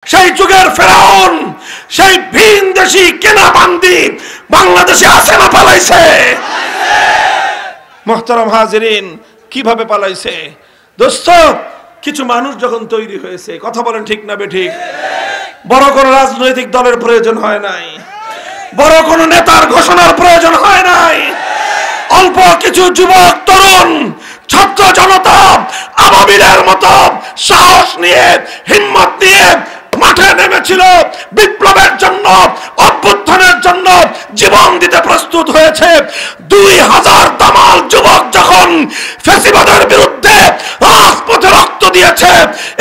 সেই যুগের ফেরাউন সেই ভিন দেশি কেনাবান্দি বাংলাদেশে আছে না পালাইছে? মুহতারাম হাজিরিন, কিভাবে পালাইছে? দোস্ত, কিছু মানুষ যখন তৈরি হয়েছে, কথা বলেন ঠিক না বেঠিক, বড় কোন রাজনৈতিক দলের প্রয়োজন হয় নাই, বড় কোন নেতার ঘোষণার প্রয়োজন হয় নাই। অল্প কিছু যুবক তরুণ ছাত্র জনতা আবাবিলের মতো সাহস নিয়ে হিম্মত নিয়ে মাঠে নেমেছিল, বিপ্লবের জন্য, অভ্যুত্থানের জন্য জীবন দিতে প্রস্তুত হয়েছে। 2000 দামাল যুবক যখন ফ্যাসিবাদের বিরুদ্ধে রাজপথে রক্ত দিয়েছে,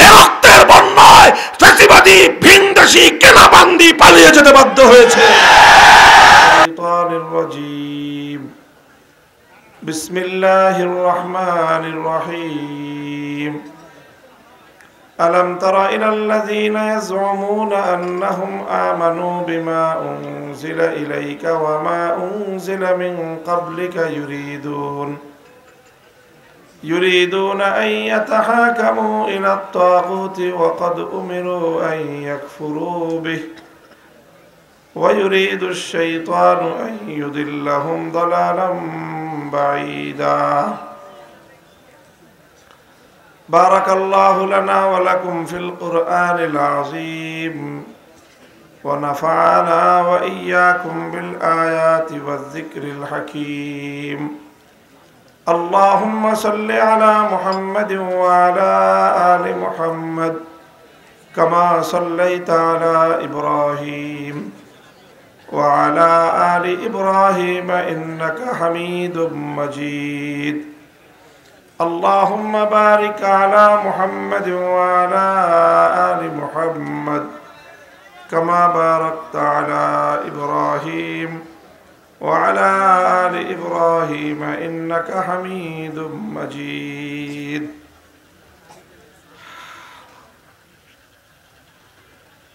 এ রক্তের বন্যায় ফ্যাসিবাদী ভিনদেশি কেনাবান্দি পালিয়ে যেতে বাধ্য হয়েছে। বিসমিল্লাহির রহমানির রহিম। ألم تر إلى الذين يزعمون أنهم آمنوا بما أنزل إليك وما أنزل من قبلك يريدون أن يتحاكموا إلى الطاغوت وقد أمروا أن يكفروا به ويريد الشيطان أن يضلهم ضلالا بعيدا بارك الله لنا ولكم في القرآن العظيم ونفعنا وإياكم بالآيات والذكر الحكيم اللهم صل على محمد وعلى آل محمد كما صليت على إبراهيم وعلى آل إبراهيم إنك حميد مجيد اللهم بارك على محمد وعلى آل محمد كما باركت على إبراهيم وعلى آل إبراهيم إنك حميد مجيد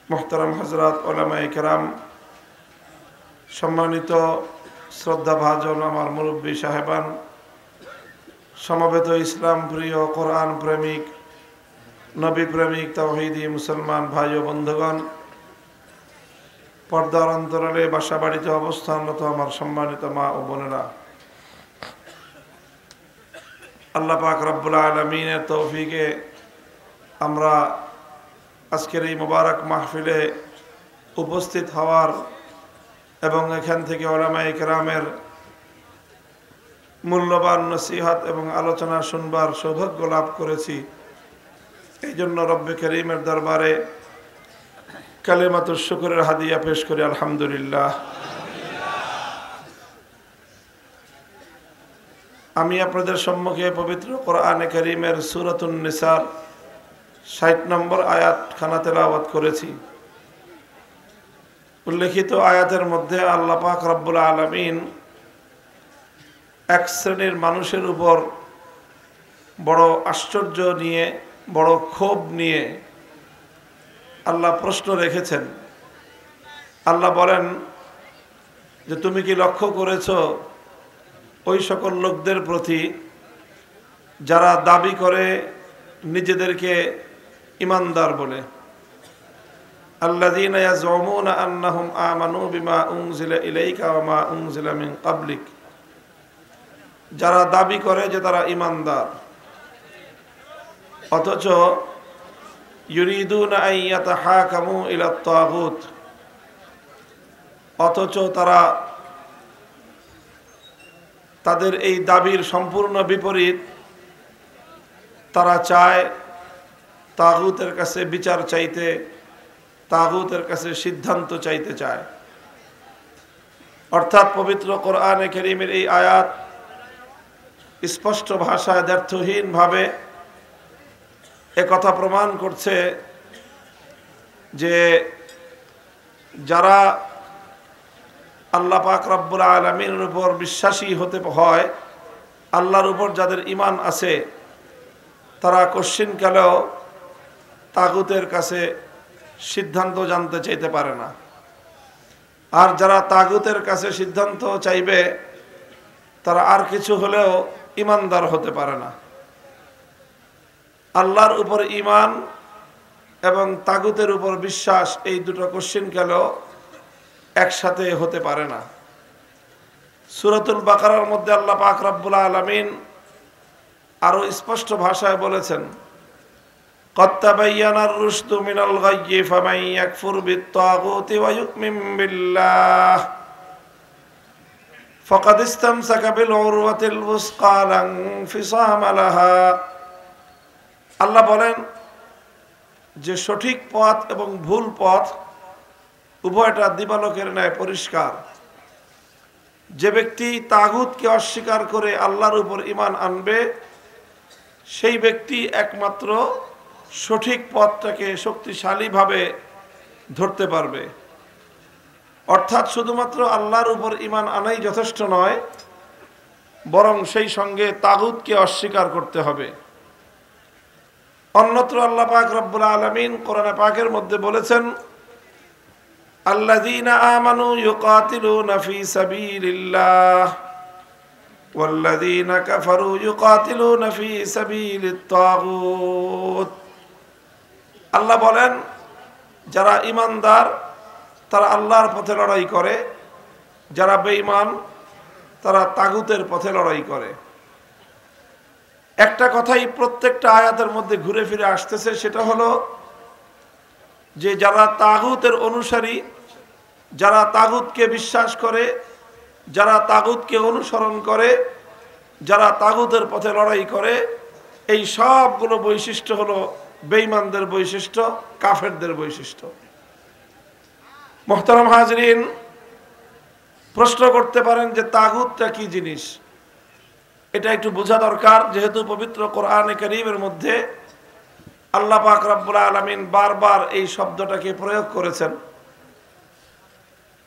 محترم حضرات علماء کرام সম্মানিত শ্রদ্ধাভাজন আমার মুরব্বী সাহেবান, সমবেত ইসলাম প্রিয়, কোরআন প্রেমিক, নবী প্রেমিক, তাওহীদি মুসলমান ভাই ও বন্ধুগণ, পর্দার অন্তরালে বাসা বাড়িতে অবস্থানরত আমার সম্মানিত মা ও বোনেরা, আল্লাহ পাক রব্বুল আলামিনের তৌফিকে আমরা আজকের এই মোবারক মাহফিলে উপস্থিত হওয়ার এবং এখান থেকে উলামায়ে কেরামের মূল্যবান নসিহত এবং আলোচনা শুনবার সৌভাগ্য লাভ করেছি। এই জন্য রব্বে করিমের দরবারে কালিমাতুশ শুকরের হাদিয়া পেশ করি আলহামদুলিল্লাহ। আমি আপনাদের সম্মুখে পবিত্র কোরআনে কারীমের সূরাতুন নিসার 60 নম্বর আয়াত খানা তেলাওয়াত করেছি। উল্লেখিত আয়াতের মধ্যে আল্লাহ পাক রব্বুল আলামিন এক শ্রেণীর মানুষের উপর বড় আশ্চর্য নিয়ে, বড় ক্ষোভ নিয়ে আল্লাহ প্রশ্ন রেখেছেন। আল্লাহ বলেন যে তুমি কি লক্ষ্য করেছো ওই সকল লোকদের প্রতি যারা দাবি করে নিজেদেরকে ঈমানদার বলে, আল্লাযীনা ইয়াজউমুনা আন্নাহুম আমানু বিমা উনজিলা ইলাইকা ওয়া মা উনজিলা মিন ক্বাবলিক, যারা দাবি করে যে তারা ঈমানদার, অথচ ইউরিদুনা আন ইয়াতাহাকামু ইলা তাগুত, অথচ তারা তাদের এই দাবির সম্পূর্ণ বিপরীত। তারা চায় তাগুতের কাছে বিচার চাইতে, তাগুতের কাছে সিদ্ধান্ত চাইতে চায়। অর্থাৎ পবিত্র কোরআনে কারীমের এই আয়াত স্পষ্ট ভাষায় দ্ব্যর্থহীনভাবে একথা প্রমাণ করছে যে যারা আল্লাহ পাক রব্বুল আলামিনের উপর বিশ্বাসী হতে হয়, আল্লাহর উপর যাদের ঈমান আছে, তারা কশ্চিনকালেও তাগুতের কাছে সিদ্ধান্ত জানতে চাইতে পারে না। আর যারা তাগুতের কাছে সিদ্ধান্ত চাইবে, তারা আর কিছু হলেও ঈমানদার হতে পারে না। আল্লাহর উপর ঈমান এবং তাগুতের উপর বিশ্বাস, এই দুটো কোশ্চেন গেল একসাথে হতে পারে না। সূরাতুল বাকারার মধ্যে আল্লাহ পাক রব্বুল আলামিন আরো স্পষ্ট ভাষায় বলেছেন, قد تبين الرشد من الغي فمن يكفر بالطاغوت ويؤمن بالله فقد استمسك بالعروة الوثقى لا انفصام لها। আল্লাহ বলেন যে সঠিক পথ এবং ভুল পথ উভয়টা দিবালোকের ন্যায় পরিষ্কার। যে ব্যক্তি তাগুতকে অস্বীকার করে আল্লাহর উপর ঈমান আনবে, সেই ব্যক্তি একমাত্র সঠিক পথটাকে শক্তিশালীভাবে ধরতে পারবে। অর্থাৎ শুধুমাত্র আল্লাহর উপর ঈমান আনাই যথেষ্ট নয়, বরং সেই সঙ্গে তাগুতকে অস্বীকার করতে হবে। অন্যত্র আল্লাহ পাক রব্বুল আলামিন কোরআনে পাকের মধ্যে বলেছেন, আল্লাযীনা আমানু ইউকাতিলুনা ফী সাবিলিল্লাহ ওয়াল্লাযীনা কাফারু ইউকাতিলুনা ফী সাবিলিত তাগুত। আল্লাহ বলেন, যারা ঈমানদার তারা আল্লাহর পথে লড়াই করে, যারা বেঈমান তারা তাগুতের পথে লড়াই করে। একটা কথাই প্রত্যেকটা আয়াতের মধ্যে ঘুরে ফিরে আসতেছে, সেটা হলো যে যারা তাগুতের অনুসারী, যারা তাগুতকে বিশ্বাস করে, যারা তাগুতকে অনুসরণ করে, যারা তাগুতের পথে লড়াই করে, এই সবগুলো বৈশিষ্ট্য হলো বেঈমানদের বৈশিষ্ট্য, কাফেরদের বৈশিষ্ট্য। মুহতারাম হাজরিন, প্রশ্ন করতে পারেন যে তাগুতটা কি জিনিস? এটা একটু বোঝা দরকার, যেহেতু পবিত্র কোরআনে কারীমের মধ্যে আল্লাহ পাক রব্বুল আলামিন বারবার এই শব্দটাকে প্রয়োগ করেছেন।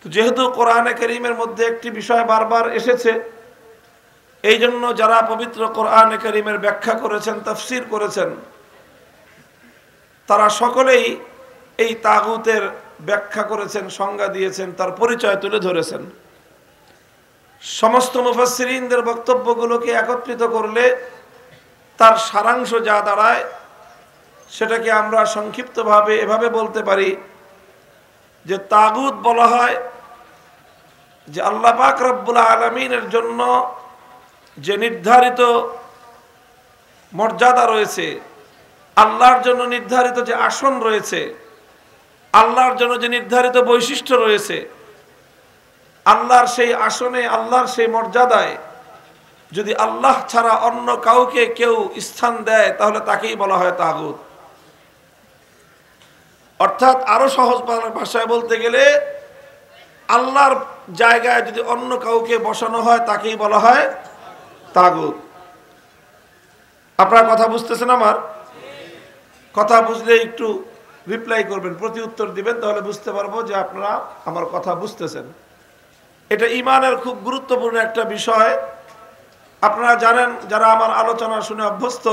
তো যেহেতু কোরআনে কারীমের মধ্যে একটি বিষয় বারবার এসেছে, এই জন্য যারা পবিত্র কোরআনে কারীমের ব্যাখ্যা করেছেন, তাফসীর করেছেন, তারা সকলেই এই তাগুতের ব্যাখ্যা করেছেন, সংজ্ঞা দিয়েছেন, তার পরিচয় তুলে ধরেছেন। সমস্ত মুফাসসিরিনদের বক্তব্যগুলোকে একত্রিত করলে তার সারাংশ যা দাঁড়ায়, সেটাকে আমরা সংক্ষিপ্তভাবে এভাবে বলতে পারি যে তাগুত বলা হয় যে আল্লাহ পাক রব্বুল আলামিনের জন্য যে নির্ধারিত মর্যাদা রয়েছে, আল্লাহর জন্য নির্ধারিত যে আসন রয়েছে, আল্লাহর জন্য যে নির্ধারিত বৈশিষ্ট্য রয়েছে, আল্লাহর সেই আসনে, আল্লাহর সেই মর্যাদায় যদি আল্লাহ ছাড়া অন্য কাউকে কেউ স্থান দেয়, তাহলে তাকেই বলা হয় তাগুত। অর্থাৎ আরো সহজ ভাষায় বলতে গেলে, আল্লাহর জায়গায় যদি অন্য কাউকে বসানো হয়, তাকেই বলা হয় তাগুত। আপনারা কথা বুঝতেছেন? আমার কথা বুঝলে একটু রিপ্লাই করবেন, প্রতি উত্তর দিবেন, তাহলে বুঝতে পারবো যে আপনারা আমার কথা বুঝতেছেন। এটা ঈমানের খুব গুরুত্বপূর্ণ একটা বিষয়। আপনারা জানেন, যারা আমার আলোচনা শুনে অভ্যস্ত,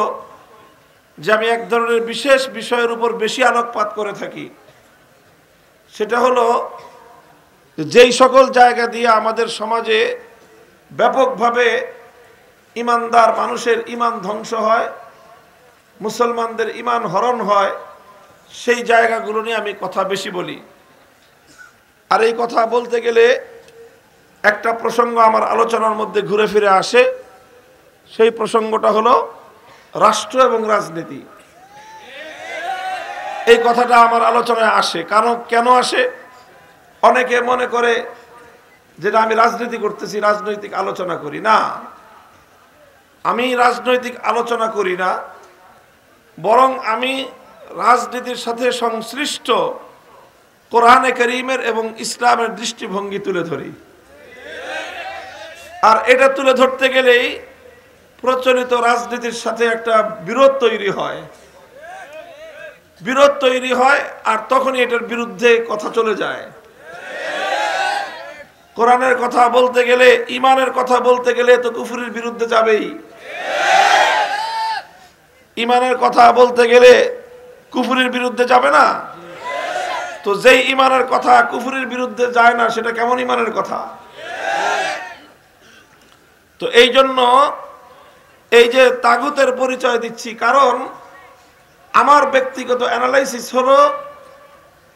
যে আমি এক ধরনের বিশেষ বিষয়ের উপর বেশি আলোকপাত করে থাকি। সেটা হলো যেই সকল জায়গা দিয়ে আমাদের সমাজে ব্যাপকভাবে ঈমানদার মানুষের ঈমান ধ্বংস হয়, মুসলমানদের ঈমান হরণ হয়, সেই জায়গাগুলো নিয়ে আমি কথা বেশি বলি। আর এই কথা বলতে গেলে একটা প্রসঙ্গ আমার আলোচনার মধ্যে ঘুরে ফিরে আসে। সেই প্রসঙ্গটা হলো রাষ্ট্র এবং রাজনীতি। এই কথাটা আমার আলোচনায় আসে। কারণ কেন আসে? অনেকে মনে করে যে আমি রাজনীতি করতেছি, রাজনৈতিক আলোচনা করি না। আমি রাজনৈতিক আলোচনা করি না, বরং আমি রাজনীতির সাথে সংশ্লিষ্ট কোরআনে কারীমের এবং ইসলামের দৃষ্টিভঙ্গি তুলে ধরি। আর এটা তুলে ধরতে গেলেই প্রচলিত রাজনীতির সাথে একটা বিরোধ তৈরি হয়, আর তখনই এটার বিরুদ্ধে কথা চলে যায়। কোরআনের কথা বলতে গেলে, ঈমানের কথা বলতে গেলে তো কুফরির বিরুদ্ধে যাবেই। ঈমানের কথা বলতে গেলে কুফরির বিরুদ্ধে যাবে না? তো যেই ঈমানের কথা কুফরির বিরুদ্ধে যায় না, সেটা কেমন ঈমানের কথা? তো এই জন্য এই যে তাগুতের পরিচয় দিচ্ছি, কারণ আমার ব্যক্তিগত অ্যানালাইসিস হলো,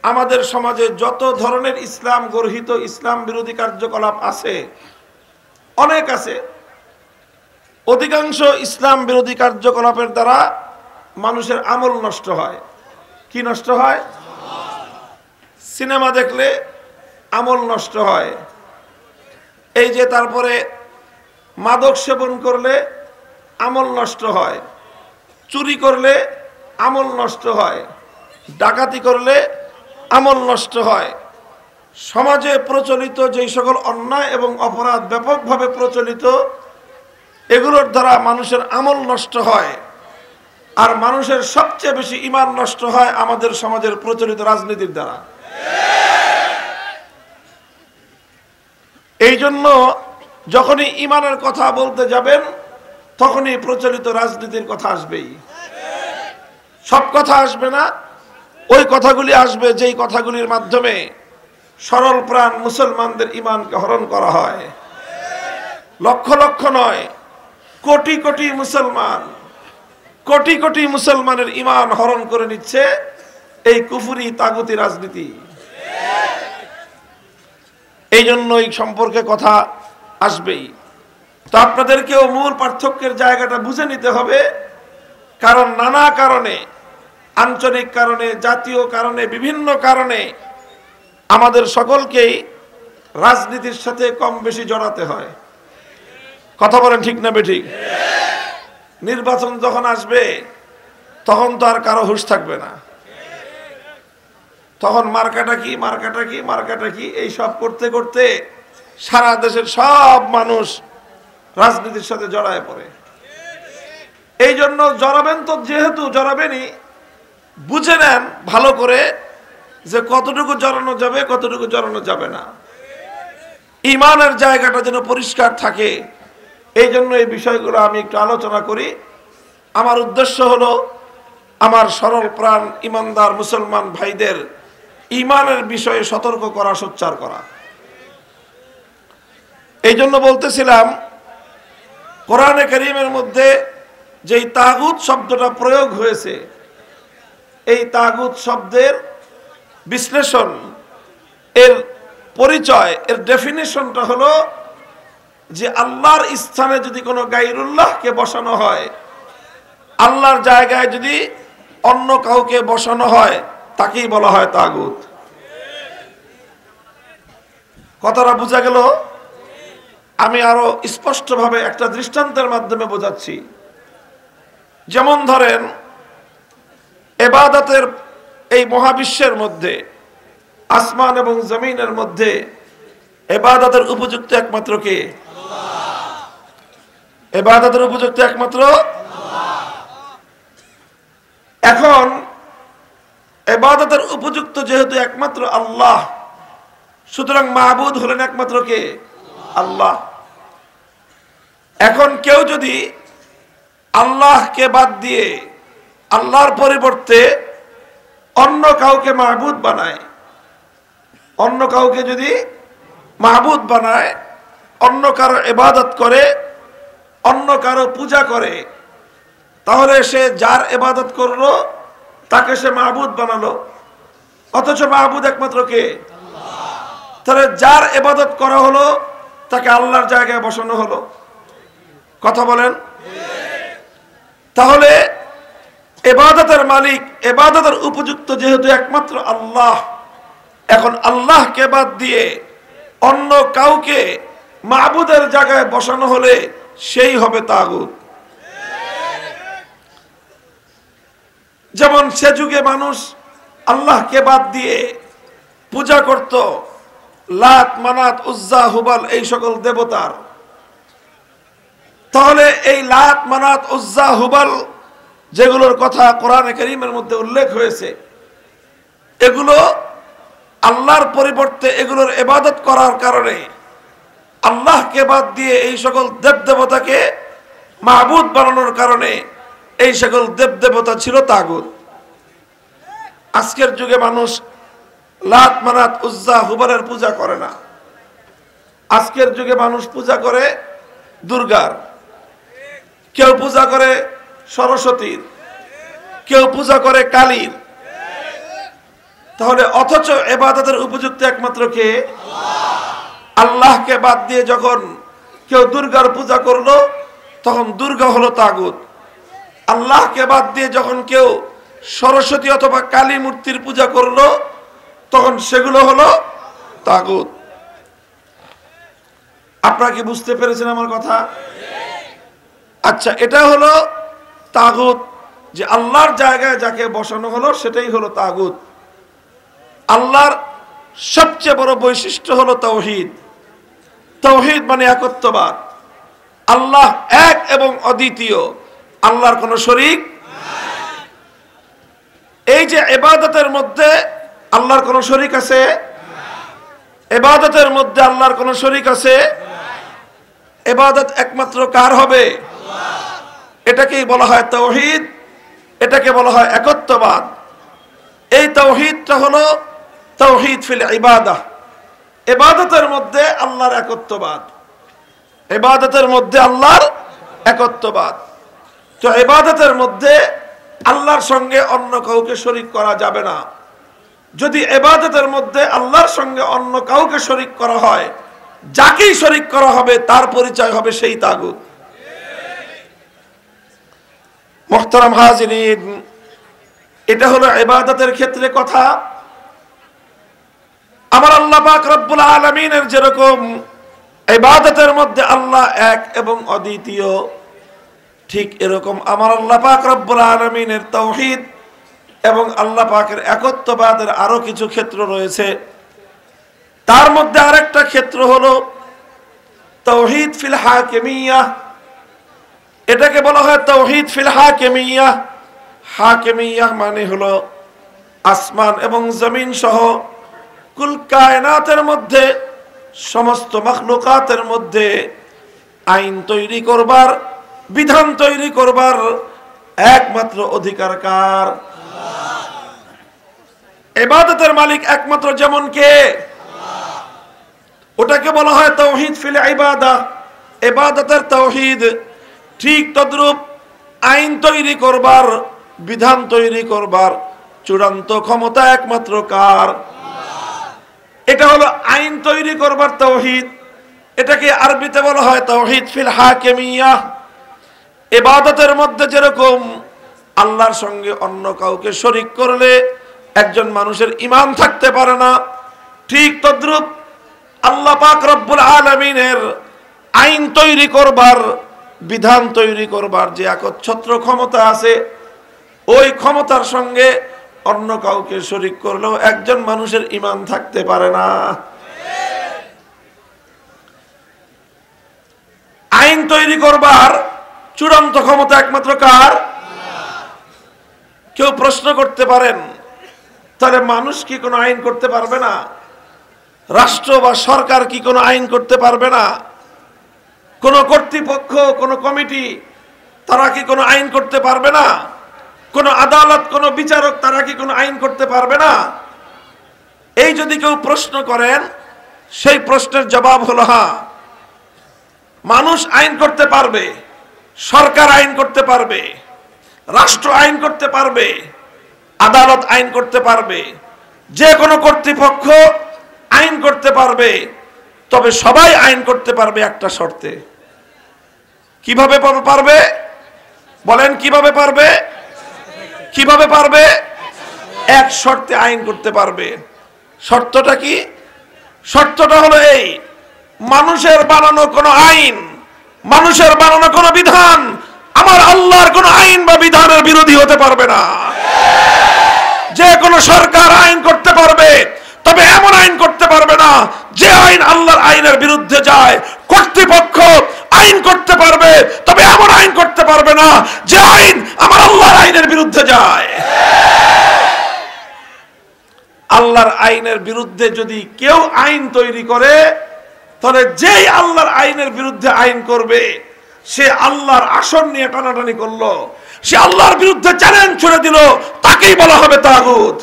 আমাদের সমাজে যত ধরনের ইসলাম গর্হিত ইসলাম বিরোধী কার্যকলাপ আছে, অনেক আছে, অধিকাংশ ইসলাম বিরোধী কার্যকলাপের দ্বারা মানুষের আমল নষ্ট হয়। কি নষ্ট হয়? সিনেমা দেখলে আমল নষ্ট হয়। এই যে তারপরে মাদক সেবন করলে আমল নষ্ট হয়, চুরি করলে আমল নষ্ট হয়, ডাকাতি করলে আমল নষ্ট হয়। সমাজে প্রচলিত যেই সকল অন্যায় এবং অপরাধ ব্যাপকভাবে প্রচলিত, এগুলোর দ্বারা মানুষের আমল নষ্ট হয়। আর মানুষের সবচেয়ে বেশি ঈমান নষ্ট হয় আমাদের সমাজের প্রচলিত রাজনীতির দ্বারা। এই জন্য যখনই ঈমানের কথা বলতে যাবেন, তখনই প্রচলিত রাজনীতির কথা আসবেই। সব কথা আসবে না, ওই কথাগুলি আসবে যেই কথাগুলির মাধ্যমে সরল প্রাণ মুসলমানদের ঈমানকে হরণ করা হয়। লক্ষ লক্ষ নয়, কোটি কোটি মুসলমান, কোটি কোটি মুসলমানের ঈমান হরণ করে নিচ্ছে এই কুফরি তাগুতি রাজনীতি। এই জন্য এই সম্পর্কে কথা আসবেই। তো আপনাদেরকেও মূল পার্থক্যের জায়গাটা বুঝে নিতে হবে, কারণ নানা কারণে, আঞ্চলিক কারণে, জাতীয় কারণে, বিভিন্ন কারণে আমাদের সকলকেই রাজনীতির সাথে কম বেশি জড়াতে হয়। কথা বলেন ঠিক না বেঠিক? নির্বাচন যখন আসবে তখন তো আর কারো হুঁশ থাকবে না, তখন মার্কাটা কি মার্কাটা কি মার্কাটা কি এই সব করতে করতে সারা দেশের সব মানুষ রাজনীতির সাথে জড়ায় পড়ে। এই জন্য জড়াবেন তো, যেহেতু জড়াবেনই, বুঝে নেন ভালো করে যে কতটুকু জড়ানো যাবে কতটুকু জড়ানো যাবে না। ঈমানের জায়গাটা যেন পরিষ্কার থাকে, এই জন্য এই বিষয়গুলো আমি একটু আলোচনা করি। আমার উদ্দেশ্য হলো আমার সরল প্রাণ ঈমানদার মুসলমান ভাইদের ঈমানের বিষয়ে সতর্ক করা, সোচ্চার করা। এই জন্য বলতেছিলাম, কোরআনে কারীমের মধ্যে যেই তাগুত শব্দটা প্রয়োগ হয়েছে, এই তাগুত শব্দের বিশ্লেষণ, এর পরিচয়, এর ডেফিনেশনটা হলো যে আল্লাহর স্থানে যদি কোনো গায়রুল্লাহকে বসানো হয়, আল্লাহর জায়গায় যদি অন্য কাউকে বসানো হয়, তাকেই বলা হয় তাগুত। কথাটা বোঝা গেল? আমি আরো স্পষ্টভাবে একটা দৃষ্টান্তের মাধ্যমে বোঝাচ্ছি। যেমন ধরেন, ইবাদতের এই মহাবিশ্বের মধ্যে, আসমান এবং জমিনের মধ্যে ইবাদতের উপযুক্ত একমাত্র কে? ইবাদতের উপযুক্ত একমাত্র আল্লাহ। এখন ইবাদতের উপযুক্ত যেহেতু একমাত্র আল্লাহ, সুতরাং মাবুদ হলেন একমাত্র কে? আল্লাহ। এখন কেউ যদি আল্লাহকে বাদ দিয়ে আল্লাহর পরিবর্তে অন্য কাউকে মাবুদ বানায়, অন্য কাউকে যদি মাবুদ বানায়, অন্য কারো ইবাদত করে, অন্য কারো পূজা করে, তাহলে সে যার ইবাদত করলো তাকে সে মাবুদ বানালো, অথচ মাবুদ একমাত্র কে? আল্লাহ। তাহলে যার ইবাদত করা হলো তাকে আল্লাহর জায়গায় বসানো হলো। কথা বলেন? তাহলে ইবাদতের মালিক, ইবাদতের উপযুক্ত যেহেতু একমাত্র আল্লাহ, এখন আল্লাহকে বাদ দিয়ে অন্য কাউকে মাবুদের জায়গায় বসানো হলে সেই হবে তাগুত। যেমন সে যুগে মানুষ আল্লাহকে বাদ দিয়ে পূজা করত লাত, মানাত, উজ্জা, হুবাল, এই সকল দেবতার। তাহলে এই লাত, মানাত, উজ্জা, হুবাল যেগুলোর কথা কোরআনে কারীমের মধ্যে উল্লেখ হয়েছে, এগুলো আল্লাহর পরিবর্তে এগুলোর ইবাদত করার কারণে, আল্লাহকে বাদ দিয়ে এই সকল দেবদেবতাকে মাবুদ বানানোর কারণে এই সকল দেবদেবতা ছিল তাগুত। আজকের যুগে মানুষ লাত, মানাত, উজ্জা, হুবালের পূজা করে না। আজকের যুগে মানুষ পূজা করে দুর্গার, কেউ পূজা করে সরস্বতীর, কেউ পূজা করে কালীর। তাহলে অথচ ইবাদতের উপযুক্ত একমাত্র কে? আল্লাহকে বাদ দিয়ে যখন কেউ দুর্গার পূজা করলো তখন দুর্গা হলো তাগুত। আল্লাহকে বাদ দিয়ে যখন কেউ সরস্বতী অথবা কালী মূর্তির পূজা করলো তখন সেগুলো হলো তাগুত। আপনারা কি বুঝতে পেরেছেন আমার কথা? আচ্ছা, এটা হলো তাগুত, যে আল্লাহর জায়গায় যাকে বসানো হলো সেটাই হলো তাগুত। আল্লাহর সবচেয়ে বড় বৈশিষ্ট্য হলো তাওহীদ। তাওহীদ মানে একত্ববাদ। আল্লাহ এক এবং অদ্বিতীয়, আল্লাহর কোনো শরীক নাই। এই যে ইবাদতের মধ্যে আল্লাহর কোনো শরীক আছে? ইবাদতের মধ্যে আল্লাহর কোনো শরীক আছে? ইবাদত একমাত্র কার হবে? এটাকেই বলা হয় তাওহীদ, এটাকে বলা হয় একত্ববাদ। এই তাওহীদটা হলো তাওহীদ ফিল ইবাদাহ। ইবাদতের মধ্যে আল্লাহর একত্ববাদ, ইবাদতের মধ্যে আল্লাহর একত্ববাদ। তো ইবাদতের মধ্যে আল্লাহর সঙ্গে অন্য কাউকে শরীক করা যাবে না। যদি ইবাদতের মধ্যে আল্লাহর সঙ্গে অন্য কাউকে শরীক করা হয়, যাকেই শরীক করা হবে তার পরিচয় হবে সেই তাগুত। মুহতারাম হাজিরিন, এটা হলো ইবাদতের ক্ষেত্রে কথা। আমার আল্লাহ পাক রব্বুল আলামিনের যেরকম ইবাদতের মধ্যে আল্লাহ এক এবং অদ্বিতীয়, ঠিক এরকম আমার আল্লাহ পাক রব্বুল আলামিনের তাওহীদ এবং আল্লাহ পাকের একত্ববাদের আরো কিছু ক্ষেত্র রয়েছে। তার মধ্যে আরেকটা ক্ষেত্র হলো তাওহীদ ফিল হাকিমিয়াহ। এটাকে বলা হয় তাওহীদ ফিল হাকিমিয়াহ। হাকিমিয়াহ মানে হলো আসমান এবং জমিন সহ কুল কায়নাতের মধ্যে, সমস্ত মাখলুকাতের মধ্যে আইন তৈরি করবার, বিধান তৈরি করবার একমাত্র অধিকার কার? ইবাদতের মালিক একমাত্র যেমন কে? ওটাকে বলা হয় তাওহীদ ফিল ইবাদাহ, ইবাদতের তাওহীদ। ঠিক তদ্রূপ আইন তৈরি করবার, বিধান তৈরি করবার চূড়ান্ত ক্ষমতা একমাত্র কার? এটা হলো আইন তৈরি করবার তাওহীদ। এটাকে আরবিতে বলা হয় তাওহীদ ফিল হাকিমিয়াহ। ইবাদতের মধ্যে যেরকম আল্লাহর সঙ্গে অন্য কাউকে শরীক করলে একজন মানুষের ঈমান থাকতে পারে না, ঠিক তদ্রূপ আল্লাহ পাক রব্বুল আলামিনের আইন তৈরি করবার, বিধান তৈরি করবার যে একচ্ছত্র ক্ষমতা আছে, ওই ক্ষমতার সঙ্গে অন্য কাউকে শরীক করলেও একজন মানুষের ঈমান থাকতে পারে না। আইন তৈরি করবার চূড়ান্ত ক্ষমতা একমাত্র কার? কেউ প্রশ্ন করতে পারেন, তাহলে মানুষ কি কোনো আইন করতে পারবে না? রাষ্ট্র বা সরকার কি কোনো আইন করতে পারবে না? কোন কর্তৃপক্ষ, কোন কমিটি, তারা কি কোনো আইন করতে পারবে না? কোন আদালত, কোন বিচারক, তারা কি কোনো আইন করতে পারবে না? এই যদি কেউ প্রশ্ন করেন, সেই প্রশ্নের জবাব হলো হ্যাঁ, মানুষ আইন করতে পারবে, সরকার আইন করতে পারবে, রাষ্ট্র আইন করতে পারবে, আদালত আইন করতে পারবে, যে কোনো কর্তৃপক্ষ আইন করতে পারবে। তবে সবাই আইন করতে পারবে একটা শর্তে। কিভাবে পারবে? বলেন কিভাবে পারবে? কিভাবে পারবে? এক শর্তে আইন করতে পারবে। শর্তটা কি? শর্তটা হলো এই, মানুষের বানানো কোনো আইন, মানুষের বানানো কোনো বিধান আমার আল্লাহর কোনো আইন বা বিধানের বিরোধী হতে পারবে না। যে কোনো সরকার আইন করতে পারবে, তবে এমন আইন করতে পারবে না যে আইন আল্লাহর আইনের বিরুদ্ধে যায়। কর্তৃপক্ষ আইন করতে পারবে, তবে এমন আইন করতে পারবে না যে আইন আমার আল্লাহর আইনের বিরুদ্ধে যায়। আল্লাহর আইনের বিরুদ্ধে যদি কেউ আইন তৈরি করে, তাহলে যেই আল্লাহর আইনের বিরুদ্ধে আইন করবে, সে আল্লাহর আসন নিয়ে টানাটানি করলো, সে আল্লাহর বিরুদ্ধে চ্যালেঞ্জ ছুড়ে দিল, তাকেই বলা হবে তাগুত।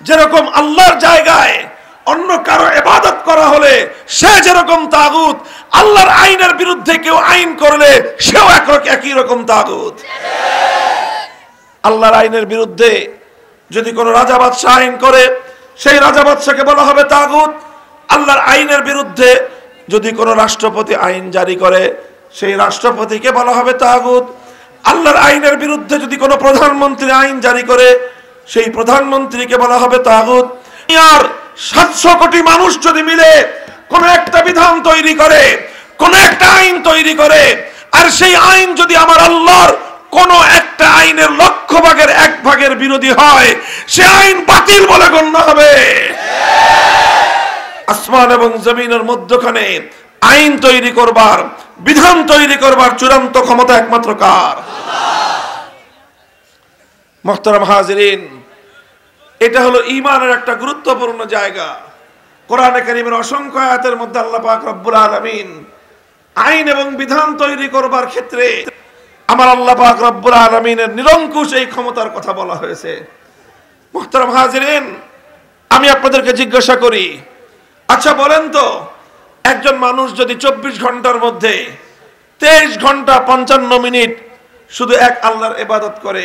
যেরকম আল্লাহর জায়গায় অন্য কারো ইবাদত করা হলে সে যেরকম তাগুত, আল্লাহর আইনের বিরুদ্ধে কেউ আইন করলে সেও একই রকম তাগুত। আল্লাহর আইনের বিরুদ্ধে যদি কোনো রাজা বাদশাহ আইন করে, সেই রাজা বাদশাকে বলা হবে তাগুত। আল্লাহর আইনের বিরুদ্ধে যদি কোনো রাষ্ট্রপতি আইন জারি করে, সেই রাষ্ট্রপতিকে বলা হবে তাগুত। আল্লাহর আইনের বিরুদ্ধে যদি কোনো প্রধানমন্ত্রী আইন জারি করে, সেই প্রধানমন্ত্রীকে বলা হবে তাগুত। আর 700 কোটি মানুষ যদি মিলে কোনো একটা বিধান তৈরি করে, কোনো একটা আইন তৈরি করে, আর সেই আইন যদি আমার আল্লাহর কোনো একটা আইনের 1/1 বিরোধী হয়, সে আইন বাতিল বলে গণ্য হবে। আসমান এবং জমিনের মধ্যখানে আইন তৈরি করবার, বিধান তৈরি করবার চূড়ান্ত ক্ষমতা একমাত্র কার? মুহতারাম হাজিরিন, এটা হলো ঈমানের একটা গুরুত্বপূর্ণ জায়গা। কোরআনে কারীমের অসংখ্য আয়াতের মধ্যে আল্লাহ পাক রব্বুল আলামিন আইন এবং বিধান তৈরি করবার ক্ষেত্রে আমার আল্লাহ পাক রব্বুল আলামিনের নিরঙ্কুশ এই ক্ষমতার কথা বলা হয়েছে। মুহতারাম হাজিরিন, আমি আপনাদেরকে জিজ্ঞাসা করি, আচ্ছা বলেন তো, একজন মানুষ যদি 24 ঘন্টার মধ্যে 23 ঘন্টা 55 মিনিট শুধু এক আল্লাহর ইবাদত করে,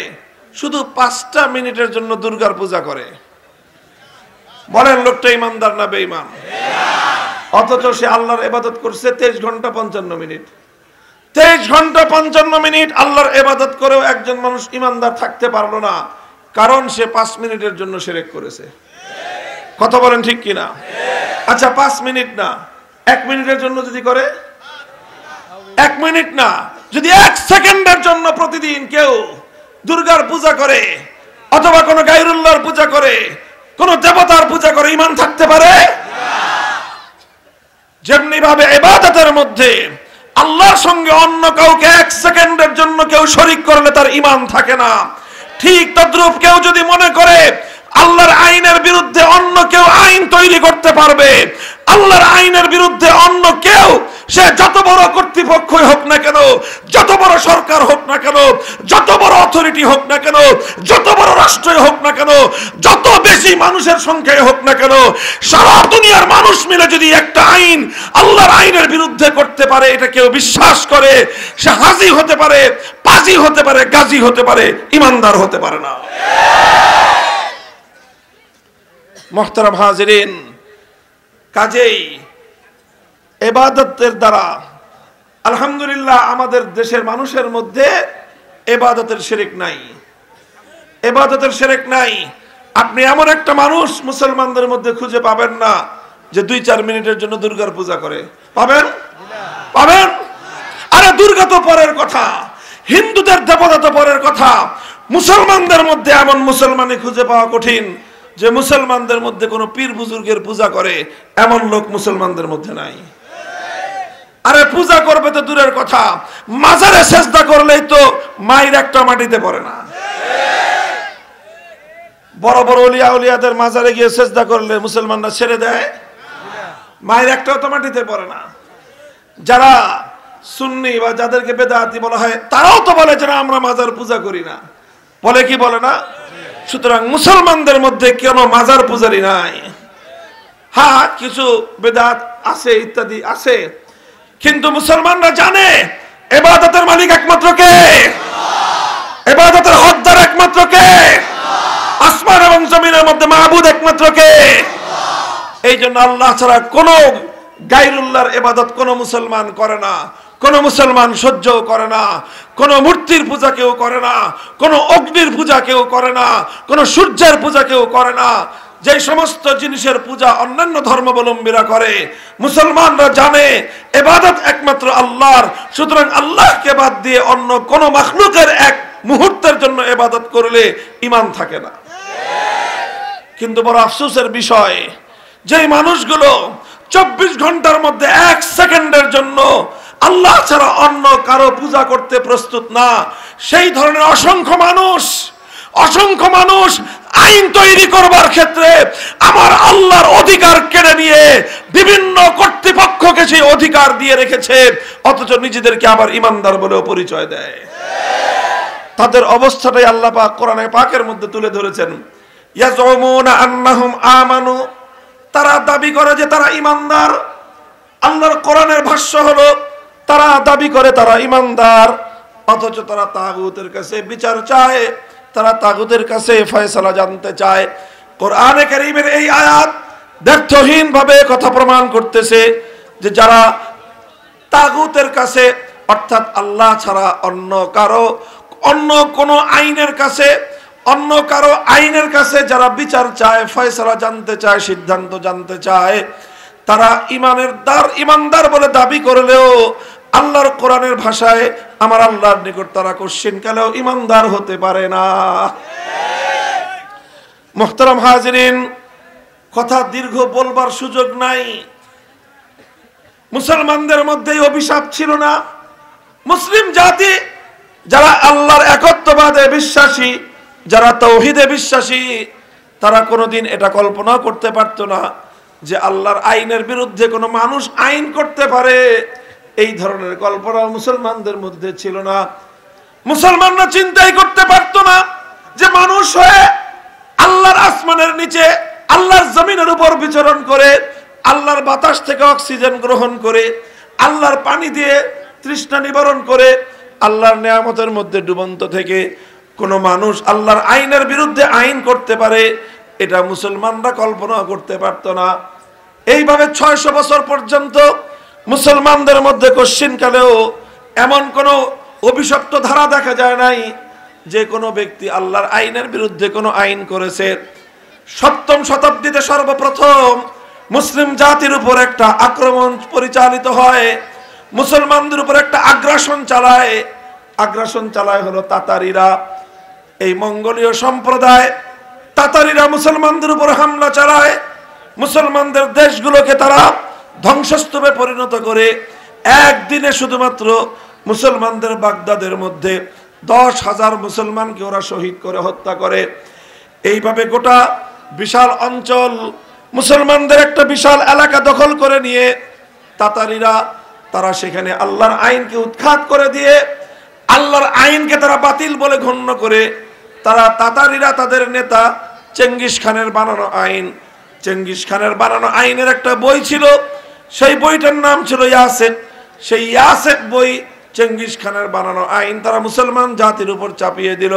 শুধু 5টা মিনিটের জন্য দুর্গার পূজা করে, বলেন লোকটা ইমানদার না বেঈমান? অথচ সে আল্লাহর ইবাদত করছে 23 ঘন্টা 55 মিনিট। 23 ঘন্টা 55 মিনিট আল্লাহর ইবাদত করেও একজন মানুষ ইমানদার থাকতে পারলো না, কারণ সে 5 মিনিটের জন্য শিরক করেছে। কথা বলেন ঠিক কিনা? আচ্ছা 5 মিনিট না, 1 মিনিটের জন্য যদি করে, 1 মিনিট না, যদি 1 সেকেন্ডের জন্য প্রতিদিন কেউ দুর্গার পূজা করে অথবা কোনো গায়রুল্লাহর পূজা করে, কোন দেবতার পূজা করে, ঈমান থাকতে পারে? যেমনি ভাবে ইবাদতের মধ্যে আল্লাহর সঙ্গে অন্য কাউকে 1 সেকেন্ডের জন্য কেউ শরীক করলে তার ঈমান থাকে না, ঠিক তদ্রূপ কেউ যদি মনে করে আল্লাহর আইনের বিরুদ্ধে অন্য কেউ আইন তৈরি করতে পারবে, আল্লাহর আইনের বিরুদ্ধে অন্য কেউ, সে যত বড় কর্তৃপক্ষই হোক না কেন, যত বড় সরকার হোক না কেন, যত বড় অথরিটি হোক না কেন, যত বড় রাষ্ট্রই হোক না কেন, যত বেশি মানুষের সংখ্যায় হোক না কেন, সারা দুনিয়ার মানুষ মিলে যদি একটা আইন আল্লাহর আইনের বিরুদ্ধে করতে পারে, এটা কেউ বিশ্বাস করে, সে হাজি হতে পারে, পাজি হতে পারে, গাজী হতে পারে, ইমানদার হতে পারে না। মুহতারাম হাজিরিন, কাজেই ইবাদতের দ্বারা আলহামদুলিল্লাহ আমাদের দেশের মানুষের মধ্যে ইবাদতের শিরক নাই, ইবাদতের শিরক নাই। আপনি এমন একটা মানুষ মুসলমানদের মধ্যে খুঁজে পাবেন না যে 2-4 মিনিটের জন্য দুর্গার পূজা করে, পাবেন? পাবেন? আরে দুর্গা তো পরের কথা, হিন্দুদের দেবতা তো পরের কথা, মুসলমানদের মধ্যে এমন মুসলমানই খুঁজে পাওয়া কঠিন যে মুসলমানদের মধ্যে কোনো পীর বুজুর্গের পূজা করে, এমন লোক মুসলমানদের মধ্যে নাই। আরে পূজা করবে তো দূরের কথা, মাজারে সেজদা করলেই তো মায়ের একটা মাটিতে পড়ে না। বড় বড় ওলিয়া উলিয়াদের মাজারে গিয়ে সেজদা করলে মুসলমানরা ছেড়ে দেয়? মায়ের একটাও তো মাটিতে পড়ে না। যারা সুন্নি বা যাদেরকে বেদাতি বলা হয়, তারাও তো বলে যে না আমরা মাজার পূজা করি না, বলে কি বলে না? সুতরাং মুসলমানদের মধ্যে কেন মাজার পূজারি নাই? হ্যাঁ, কিছু বেদাত আছে, ইত্যাদি আছে, কিন্তু মুসলমানরা জানে ইবাদতের মালিক একমাত্র কে, ইবাদতের হকদার একমাত্র কে, আসমান এবং জমিনের মধ্যে মাবুদ একমাত্র কে। এই জন্য আল্লাহ ছাড়া কোন গায়রুল্লাহর ইবাদত কোন মুসলমান করে না, কোন মুসলমান সহ্য করে না, কোন মূর্তির পূজা কেউ করে না, কোন অগ্নির পূজা কেউ করে না, কোন সূর্যের পূজা কেউ করে না। যে সমস্ত জিনিসের পূজা অন্যান্য ধর্মাবলম্বীরা করে, মুসলমানরা জানে ইবাদত একমাত্র আল্লাহর, সুতরাং আল্লাহকে বাদ দিয়ে অন্য কোন মাখলুকের এক মুহূর্তের জন্য ইবাদত করলে ঈমান থাকে না। কিন্তু বড় আফসোসের বিষয়, যে মানুষগুলো 24 ঘন্টার মধ্যে 1 সেকেন্ডের জন্য আল্লাহ ছাড়া অন্য কারো পূজা করতে প্রস্তুত না, সেই ধরনের অসংখ্য মানুষ আইন তৈরি করবার ক্ষেত্রে আমার আল্লাহর অধিকার কেড়ে নিয়ে বিভিন্ন কর্তৃপক্ষকে সেই অধিকার দিয়ে রেখেছে, অথচ নিজেদেরকে আবার ইমানদার বলেও পরিচয় দেয়। তাদের অবস্থাটাই আল্লাহ পাক কোরআনে পাকের মধ্যে তুলে ধরেছেন। ইয়াজুমুনা আন্নাহুম আমানু, তারা দাবি করে যে তারা ইমানদার। আল্লাহর কোরআনের ভাষ্য হলো তারা দাবি করে তারা ইমানদার, অথচ তারা তাগুতের কাছে বিচার চায়, তারা তাগুতের কাছে ফয়সালা জানতে চায়। কোরআনে কারীমের এই আয়াত দ্ব্যর্থহীন ভাবে কথা প্রমাণ করতেছে যে যারা তাগুতের কাছে অর্থাৎ আল্লাহ ছাড়া অন্য কোনো আইনের কাছে, অন্য কারো আইনের কাছে যারা বিচার চায়, ফয়সালা জানতে চায়, সিদ্ধান্ত জানতে চায়, তারা ইমানদার বলে দাবি করলেও আল্লাহর কোরআনের ভাষায় আমার আল্লাহর নিকট তারা কোশ্চিনকালেও ইমানদার হতে পারে না। মুহতারাম হাজিরিন, কথা দীর্ঘ বলবার সুযোগ নাই। মুসলমানদের মধ্যে অভিশাপ ছিল না। মুসলিম জাতি যারা আল্লাহর একত্ববাদে বিশ্বাসী, যারা তাওহীদে বিশ্বাসী, তারা কোনোদিন এটা কল্পনা করতে পারতো না যে আল্লাহর আইনের বিরুদ্ধে কোনো মানুষ আইন করতে পারে। এই ধরনের কল্পনা মুসলমানদের মধ্যে ছিল না। মুসলমানরা চিন্তাই করতে পারতো না যে মানুষ হয়ে আল্লাহর আসমানের নিচে, আল্লাহর জমিনের উপর বিচরণ করে, আল্লাহর বাতাস থেকে অক্সিজেন গ্রহণ করে, আল্লাহর পানি দিয়ে তৃষ্ণা নিবারণ করে, আল্লাহর নেয়ামতের মধ্যে ডুবন্ত থেকে কোনো মানুষ আল্লাহর আইনের বিরুদ্ধে আইন করতে পারে, এটা মুসলমানরা কল্পনা করতে পারতো না। এইভাবে 600 বছর পর্যন্ত মুসলমানদের মধ্যে কশ্চিনকালেও এমন কোনো অভিশপ্ত ধারা দেখা যায় নাই যে কোনো ব্যক্তি আল্লাহর আইনের বিরুদ্ধে কোনো আইন করেছে। 7ম শতাব্দীতে সর্বপ্রথম মুসলিম জাতির উপর একটা আক্রমণ পরিচালিত হয়, মুসলমানদের উপর একটা আগ্রাসন চালায় হলো তাতারিরা। এই মঙ্গোলীয় সম্প্রদায় তাতারিরা মুসলমানদের উপর হামলা চালায়, মুসলমানদের দেশগুলোকে তারা ধ্বংসস্তূপে পরিণত করে একদিনে শুধুমাত্র মুসলমানদের বাগদাদের মধ্যে 10,000 মুসলমানকে ওরা শহীদ করে হত্যা করে। এইভাবে গোটা বিশাল অঞ্চল, মুসলমানদের একটা বিশাল এলাকা দখল করে নিয়ে তাতারিরা তারা সেখানে আল্লাহর আইনকে উৎখাত করে দিয়ে, আল্লাহর আইনকে তারা বাতিল বলে গণ্য করে, তাতারিরা তাদের নেতা চেঙ্গিস খানের বানানো আইনের একটা বই ছিল, সেই বইটার নাম ছিল ইয়াসেক। সেই ইয়াসেক বই, চেঙ্গিস খানের বানানো আইন তারা মুসলমান জাতির উপর চাপিয়ে দিল।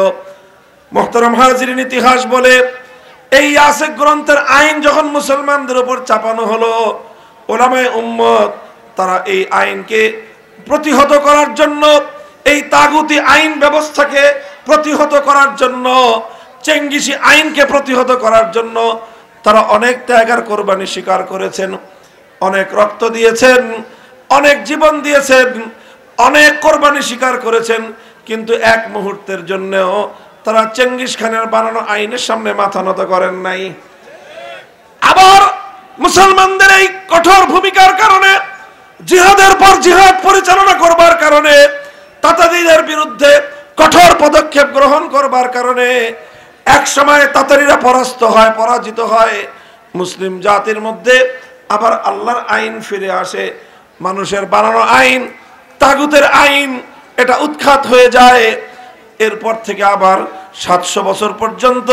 মুহতারাম হাজিরিন, ইতিহাস বলে এই ইয়াসেক গ্রন্থের আইন যখন মুসলমানদের উপর চাপানো হলো, উলামায়ে উম্মত তারা এই আইনকে প্রতিহত করার জন্য, এই তাগুতি আইন ব্যবস্থাকে প্রতিহত করার জন্য, চেঙ্গিসি আইনকে প্রতিহত করার জন্য তারা অনেক ত্যাগের কোরবানি স্বীকার করেছেন, অনেক রক্ত দিয়েছেন, অনেক জীবন দিয়েছেন, অনেক কোরবানি স্বীকার করেছেন, কিন্তু এক মুহূর্তের জন্যও তারা চেঙ্গিস খানের বানানো আইনের সামনে মাথা নত করেন নাই। আবার মুসলমানদের এই কঠোর ভূমিকার কারণে, জিহাদের পর জিহাদ পরিচালনা করবার কারণে, তাতারিদের বিরুদ্ধে কঠোর পদক্ষেপ গ্রহণ করবার কারণে এক সময় তাতারিরা পরাজিত হয়। মুসলিম জাতির মধ্যে আবার আল্লাহর আইন ফিরে আসে, মানুষের বানানো আইন, তাগুতের আইন, এটা উৎখাত হয়ে যায়। এরপর থেকে আবার 700 বছর পর্যন্ত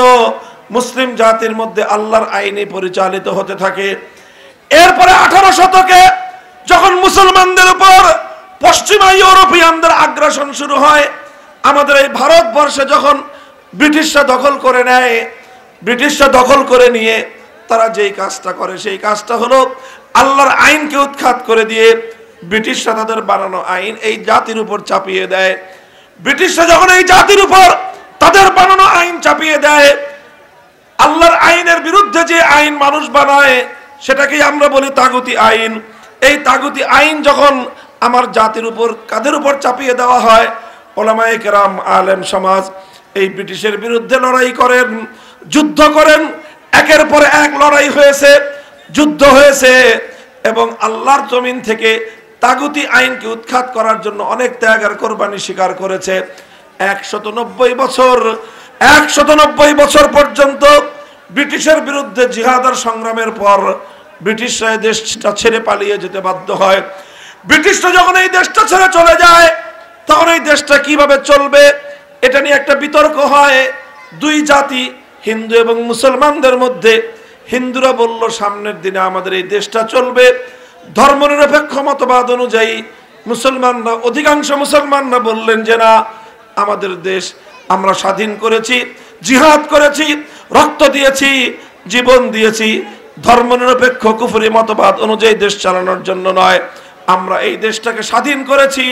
মুসলিম জাতির মধ্যে আল্লাহর আইনে পরিচালিত হতে থাকে। এরপরে 18 শতকে যখন মুসলমানদের উপর পশ্চিমা ইউরোপিয়ানদের আগ্রাসন শুরু হয়, আমাদের এই ভারতবর্ষে যখন ব্রিটিশরা দখল করে নেয়, ব্রিটিশরা দখল করে নিয়ে তারা যেই কাজটা করে সেই কাজটা হলো আল্লাহর আইনকে উৎখাত করে দিয়ে ব্রিটিশরা তাদের বানানো আইন এই জাতির উপর চাপিয়ে দেয়। ব্রিটিশরা যখন এই জাতির উপর তাদের বানানো আইন চাপিয়ে দেয়, আল্লাহর আইনের বিরুদ্ধে যে আইন মানুষ বানায় সেটাকেই আমরা বলি তাগুতি আইন। এই তাগুতি আইন যখন আমার জাতির উপর, কাদের উপর চাপিয়ে দেওয়া হয়, ওলামায়ে কেরাম, আলেম সমাজ এই ব্রিটিশের বিরুদ্ধে লড়াই করেন, যুদ্ধ করেন, একের পর এক লড়াই হয়েছে, যুদ্ধ হয়েছে, এবং আল্লাহর জমিন থেকে তাগুতি আইনকে উৎখাত করার জন্য অনেক ত্যাগ আর কোরবানি স্বীকার করেছে। 190 বছর পর্যন্ত ব্রিটিশের বিরুদ্ধে জিহাদ আর সংগ্রামের পর ব্রিটিশরা এই দেশটা ছেড়ে পালিয়ে যেতে বাধ্য হয়। ব্রিটিশরা যখন এই দেশটা ছেড়ে চলে যায়, তখন এই দেশটা কিভাবে চলবে এটা নিয়ে একটা বিতর্ক হয় দুই জাতি, হিন্দু এবং মুসলমানদের মধ্যে। হিন্দুরা বলল সামনের দিনে আমাদের এই দেশটা চলবে ধর্মনিরপেক্ষ মতবাদ অনুযায়ী। অধিকাংশ মুসলমানরা বললেন যে না, আমাদের দেশ আমরা স্বাধীন করেছি, জিহাদ করেছি, রক্ত দিয়েছি, জীবন দিয়েছি ধর্মনিরপেক্ষ কুফরি মতবাদ অনুযায়ী দেশ চালানোর জন্য নয়। আমরা এই দেশটাকে স্বাধীন করেছি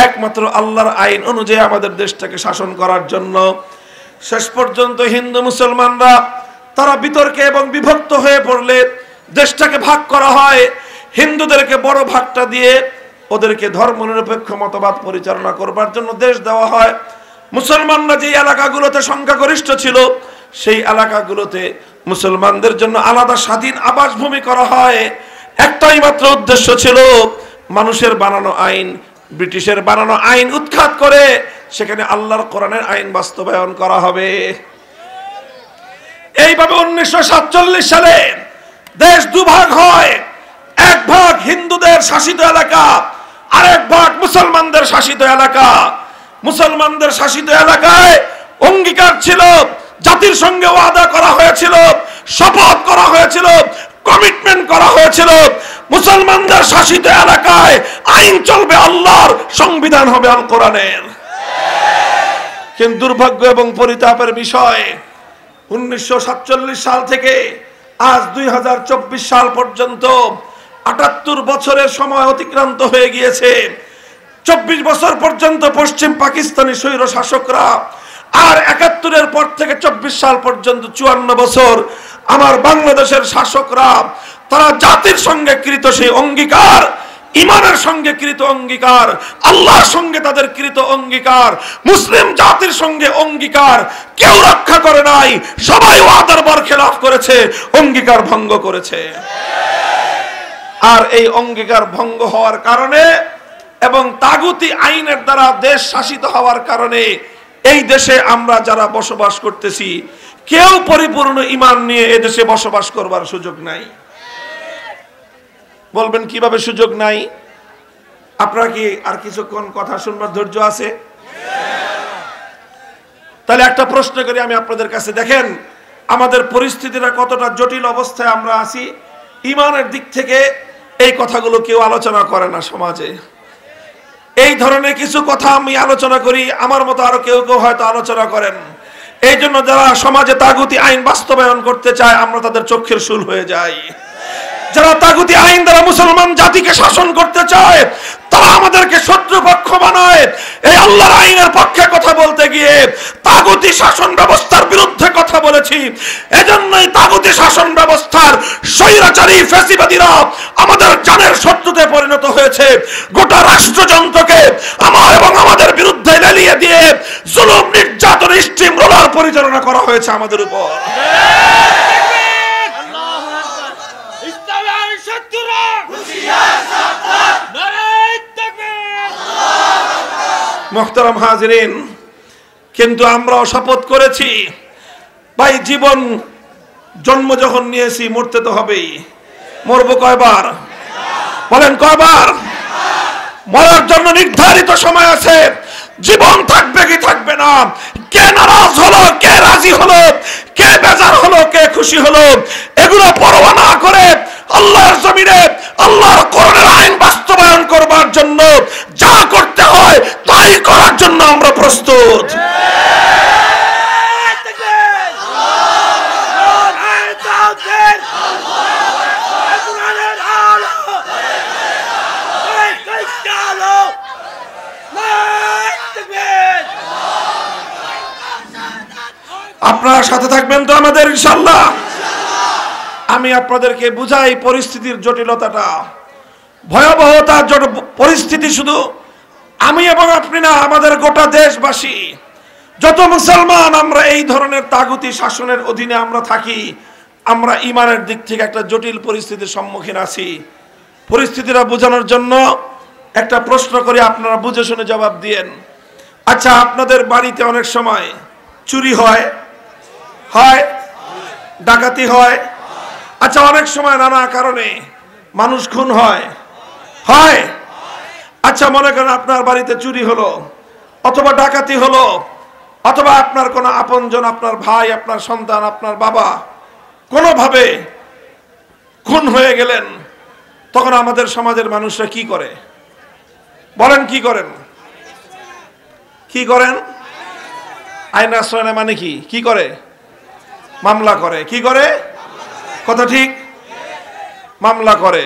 একমাত্র আল্লাহর আইন অনুযায়ী আমাদের দেশটাকে শাসন করার জন্য। শেষ পর্যন্ত হিন্দু মুসলমানরা তারা বিতর্কে এবং বিভক্ত হয়ে পড়লে দেশটাকে ভাগ করা হয়। হিন্দুদেরকে বড় ভাগটা দিয়ে ওদেরকে ধর্মনিরপেক্ষ মতবাদ পরিচালনা করবার জন্য দেশ দেওয়া হয়। মুসলমানরা যে এলাকাগুলোতে সংখ্যাগরিষ্ঠ ছিল সেই এলাকাগুলোতে মুসলমানদের জন্য আলাদা স্বাধীন আবাসভূমি করা হয়। একটাই মাত্র উদ্দেশ্য ছিল, মানুষের বানানো আইন, ব্রিটিশের বানানো আইন উৎখাত করে সেখানে আল্লাহর কোরআনের আইন বাস্তবায়ন করা হবে। এইভাবে 1947 সালে দেশ দুভাগ হয়। এক ভাগ হিন্দুদের শাসিত এলাকা, আরেক ভাগ মুসলমানদের শাসিত এলাকা। মুসলমানদের শাসিত এলাকায় অঙ্গীকার ছিল, জাতির সঙ্গে ওয়াদা করা হয়েছিল, শপথ করা হয়েছিল, কমিটমেন্ট করা হয়েছিল, মুসলমানদের শাসিত এলাকায় আইন চলবে আল্লাহর, সংবিধান হবে আল কোরআনের। কিন্তু দুর্ভাগ্য এবং পরিতাপের বিষয়, 1947 সাল থেকে আজ 2024 সাল পর্যন্ত 78 বছরের সময় অতিক্রান্ত হয়ে গিয়েছে। 24 বছর পর্যন্ত পশ্চিম পাকিস্তানি স্বৈর শাসকরা, আর 71-এর পর থেকে 24 সাল পর্যন্ত 54 বছর আমার বাংলাদেশের শাসকরা, তারা জাতির সঙ্গে কৃত সেই অঙ্গীকার, ইমানের সঙ্গে কৃত অঙ্গীকার, আল্লাহর সঙ্গে তাদের কৃত অঙ্গীকার, মুসলিম জাতির সঙ্গে অঙ্গীকার কেউ রক্ষা করে নাই। সবাই ওয়াদার বরখেলাফ করেছে, অঙ্গীকার ভঙ্গ করেছে। আর এই অঙ্গীকার ভঙ্গ হওয়ার কারণে এবং তাগুতি আইনের দ্বারা দেশ শাসিত হওয়ার কারণে এই দেশে আমরা যারা বসবাস করতেছি কেউ পরিপূর্ণ ঈমান নিয়ে এই দেশে বসবাস করবার সুযোগ নাই। বলবেন কিভাবে সুযোগ নাই? আপনারা কি আর কিছুক্ষণ কথা শুনবার ধৈর্য আছে? তাহলে একটা প্রশ্ন করি আমি আপনাদের কাছে, দেখেন আমাদের পরিস্থিতিটা কতটা জটিল অবস্থায় আমরা আছি। ঈমানের দিক থেকে এই কথাগুলো কেউ আলোচনা করে না সমাজে। এই ধরনের কিছু কথা আমি আলোচনা করি, আমার মতো আরো কেউ কেউ হয়তো আলোচনা করেন। এই জন্য যারা সমাজে তাগুতি আইন বাস্তবায়ন করতে চায় আমরা তাদের চোখের শুল হয়ে যাই। যারা তাগুতি আইন দ্বারা মুসলমান জাতিকে শাসন করতে চায় তারা আমাদেরকে শত্রুপক্ষ বানায়। এই আল্লাহর আইনের পক্ষে কথা বলতে গিয়ে তাগুতি শাসন ব্যবস্থার বিরুদ্ধে কথা বলেছি। এজন্যই তাগুতি শাসন ব্যবস্থার স্বৈরাচারী ফ্যাসিবাদীরা আমাদের জানের শত্রুতে পরিণত হয়েছে। গোটা রাষ্ট্রযন্ত্রকে আমার এবং আমাদের বিরুদ্ধে লেলিয়ে দিয়ে জুলুম, নির্যাতন, স্টিম রোলার পরিচালনা করা হয়েছে আমাদের উপর। মুহতারাম হাজিরিন, কিন্তু আমরাও শপথ করেছি ভাই, জীবন জন্ম যখন নিয়েছি মরতে তো হবেই। মরবো কয়বার? বলেন কয়বার? মরার জন্য নির্ধারিত সময় আছে। জীবন থাকবে কি থাকবে না, কে নারাজ হলো, কে রাজি হলো, কে বেজার হলো, কে খুশি হলো, এগুলো পরোয়া না করে আল্লাহর জমিনে আল্লাহর কোরআনের আইন বাস্তবায়ন করবার জন্য যা করতে হয় তাই করার জন্য আমরা প্রস্তুত। আপনারা সাথে থাকবেন তো আমাদের ইনশাআল্লাহ? আমি আপনাদেরকে বুঝাই পরিস্থিতির জটিলতাটা, ভয়াবহতা। পরিস্থিতি শুধু আমি এবং আপনি না, আমাদের গোটা দেশবাসী, যত মুসলমান আমরা এই ধরনের তাগুতি শাসনের অধীনে আমরা থাকি, আমরা ঈমানের দিক থেকে একটা জটিল পরিস্থিতির সম্মুখীন আছি। পরিস্থিতিটা বোঝানোর জন্য একটা প্রশ্ন করি, আপনারা বুঝে শুনে জবাব দিয়েন। আচ্ছা, আপনাদের বাড়িতে অনেক সময় চুরি হয়, ডাকাতি হয়। আচ্ছা, অনেক সময় নানা কারণে মানুষ খুন হয়। আচ্ছা, মনে করেন আপনার বাড়িতে চুরি হলো অথবা ডাকাতি হলো, অথবা আপনার কোনো আপনজন, আপনার ভাই, আপনার সন্তান, আপনার বাবা কোনোভাবে খুন হয়ে গেলেন, তখন আমাদের সমাজের মানুষরা কি করে? বলেন কি করেন? আইন আশ্রয় নেয় মানে কি? কি করে? মামলা করে। কি করে? কথা ঠিক, মামলা করে।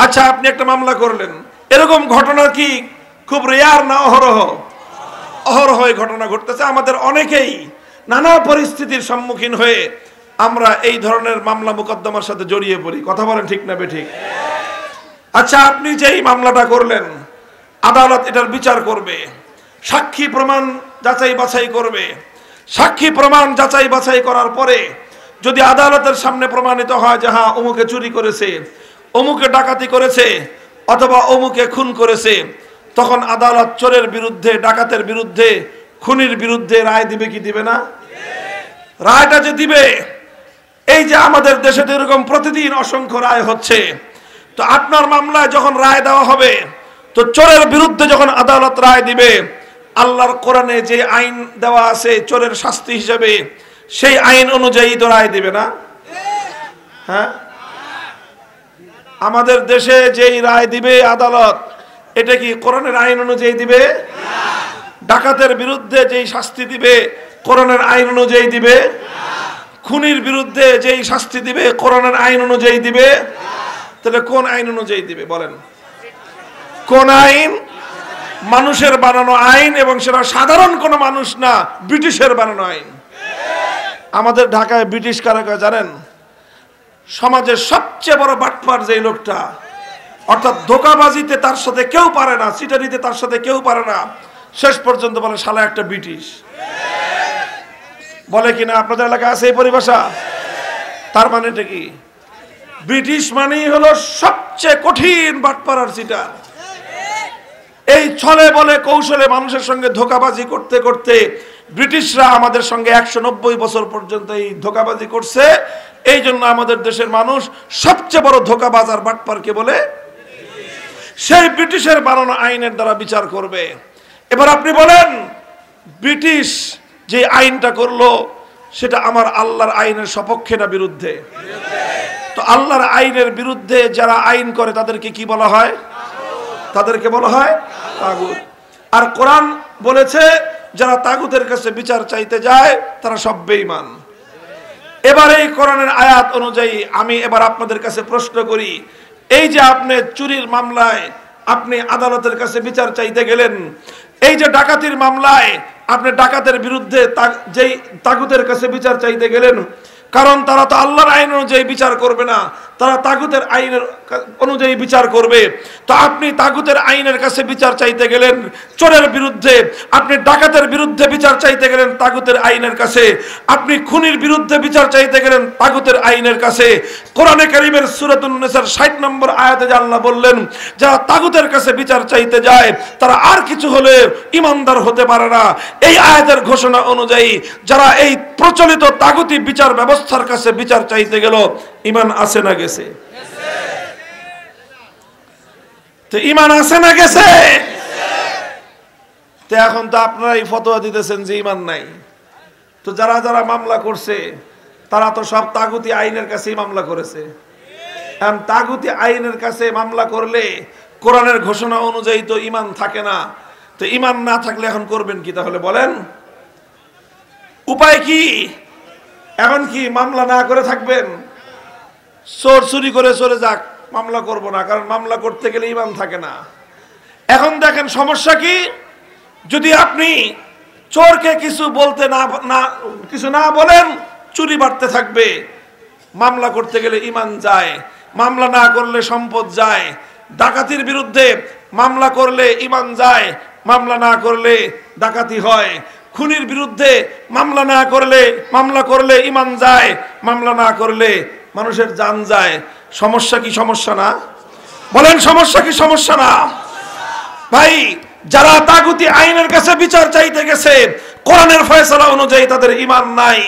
আচ্ছা, আপনি একটা মামলা করলেন, এরকম ঘটনা কি খুব রেয়ার না অহরহ? অহরহ এই ঘটনা ঘটতেছে। আমাদের অনেকেই নানা পরিস্থিতির সম্মুখীন হয়ে আমরা এই ধরনের মামলা মোকদ্দমার সাথে জড়িয়ে পড়ি। কথা বলেন ঠিক না বেঠিক? আচ্ছা, আপনি যেই মামলাটা করলেন, আদালত এটার বিচার করবে, সাক্ষী প্রমাণ যাচাই বাছাই করবে। সাক্ষী প্রমাণ যাচাই বাছাই করার পরে যদি আদালতের সামনে প্রমাণিত হয় যে হ্যাঁ, অমুকে চুরি করেছে, অমুকে ডাকাতি করেছে, অথবা অমুকে খুন করেছে, তখন আদালত চোরের বিরুদ্ধে, ডাকাতের বিরুদ্ধে, খুনির বিরুদ্ধে রায় দিবে কি দিবে না? রায়টা যে দিবে, এই যে আমাদের দেশে তো এরকম প্রতিদিন অসংখ্য রায় হচ্ছে, তো আপনার মামলায় যখন রায় দেওয়া হবে, তো চোরের বিরুদ্ধে যখন আদালত রায় দিবে, আল্লাহর কোরআনে যে আইন দেওয়া আছে চোরের শাস্তি হিসেবে, সেই আইন অনুযায়ী তো রায় দিবে না? হ্যাঁ, আমাদের দেশে যেই রায় দিবে আদালত, এটা কি কোরআনের আইন অনুযায়ী দিবে? ডাকাতের বিরুদ্ধে যেই শাস্তি দিবে কোরআনের আইন অনুযায়ী দিবে? খুনির বিরুদ্ধে যেই শাস্তি দিবে কোরআনের আইন অনুযায়ী দিবে? তাহলে কোন আইন অনুযায়ী দিবে বলেন? কোন আইন? মানুষের বানানো আইন, এবং সেটা সাধারণ কোনো মানুষ না, ব্রিটিশের বানানো আইন। আমাদের ঢাকায় ব্রিটিশ কারা কারা জানেন? সমাজের সবচেয়ে বড় বাটপার যেই লোকটা, অর্থাৎ ধোঁকাবাজিতে তার সাথে কেউ পারে না, চিটারিতে তার সাথে কেউ পারে না, শেষ পর্যন্ত বলে শালা একটা ব্রিটিশ। বলে কিনা আপনাদের এলাকায় আছে এই পরিভাষা? তার মানে এটা কি? ব্রিটিশ মানেই হলো সবচেয়ে কঠিন বাটপার আর চিটার। এই ছলে বলে কৌশলে মানুষের সঙ্গে ধোঁকাবাজি করতে করতে ব্রিটিশরা আমাদের সঙ্গে 190 বছর পর্যন্ত এই ধোঁকাবাজি করছে। এই জন্য আমাদের দেশের মানুষ সবচেয়ে বড় ধোঁকাবাজ আর বাটপারকে বলে। সেই ব্রিটিশের বানানো আইনের দ্বারা বিচার করবে। এবার আপনি বলেন, ব্রিটিশ যে আইনটা করলো সেটা আমার আল্লাহর আইনের সপক্ষে না বিরুদ্ধে? তো আল্লাহর আইনের বিরুদ্ধে যারা আইন করে তাদেরকে কি বলা হয়? তাদেরকে বলা হয় তাগুত। আর কোরআন বলেছে যারা তাগুতের কাছে বিচার চাইতে যায় তারা সব বেঈমান। এবার এই কোরআনের আয়াত অনুযায়ী আমি এবার আপনাদের কাছে প্রশ্ন করি, এই যে আপনি চুরির মামলায় আপনি আদালতের কাছে বিচার চাইতে গেলেন, এই যে ডাকাতির মামলায় আপনি ডাকাতের বিরুদ্ধে যেই তাগুতের কাছে বিচার চাইতে গেলেন, কারণ তারা তো আল্লাহর আইন অনুযায়ী বিচার করবে না, তারা তাগুতের আইনের অনুযায়ী বিচার করবে। তো আপনি তাগুতের আইনের কাছে বিচার চাইতে গেলেন চোরের বিরুদ্ধে, আপনি ডাকাতের বিরুদ্ধে বিচার চাইতে গেলেন তাগুতের আইনের কাছে, আপনি খুনির বিরুদ্ধে বিচার চাইতে গেলেন তাগুতের আইনের কাছে। কোরআনে কারীমের সূরাতুন নিসার 60 নম্বর আয়াতে যে আল্লাহ বললেন, যারা তাগুতের কাছে বিচার চাইতে যায় তারা আর কিছু হলে ঈমানদার হতে পারে না। এই আয়াতের ঘোষণা অনুযায়ী যারা এই প্রচলিত তাগুতি বিচার ব্যবস্থার কাছে বিচার চাইতে গেল, ঈমান আছে না গেছে? তো ঈমান আছে না গেছে? তো এখন তো আপনারা এই ফতোয়া দিতেছেন যে ঈমান নাই। তো যারা যারা মামলা করছে তারা তো সব তাগুতি আইনের কাছেই মামলা করেছে। এখন তাগুতি আইনের কাছে মামলা করলে কোরআনের ঘোষণা অনুযায়ী তো ঈমান থাকে না। তো ঈমান না থাকলে এখন করবেন কি তাহলে বলেন? উপায় কি? এখন কি মামলা না করে থাকবেন? চোর চুরি করে চলে যাক, মামলা করব না, কারণ মামলা করতে গেলে ঈমান থাকে না। এখন দেখেন সমস্যা কি, যদি আপনি চোরকে কিছু বলতে কিছু না বলেন, চুরি বাড়তে থাকবে। মামলা করতে গেলে ঈমান যায়, মামলা না করলে সম্পদ যায়। ডাকাতির বিরুদ্ধে মামলা করলে ঈমান যায়, মামলা না করলে ডাকাতি হয়। খুনির বিরুদ্ধে মামলা করলে ঈমান যায়, মামলা না করলে মানুষের জান যায়। সমস্যা কি সমস্যা না? বলেন সমস্যা কি সমস্যা না? ভাই, যারা তাগুতি আইনের কাছে বিচার চাইতে গেছে কোরআনের ফয়সালা অনুযায়ী তাদের ঈমান নাই,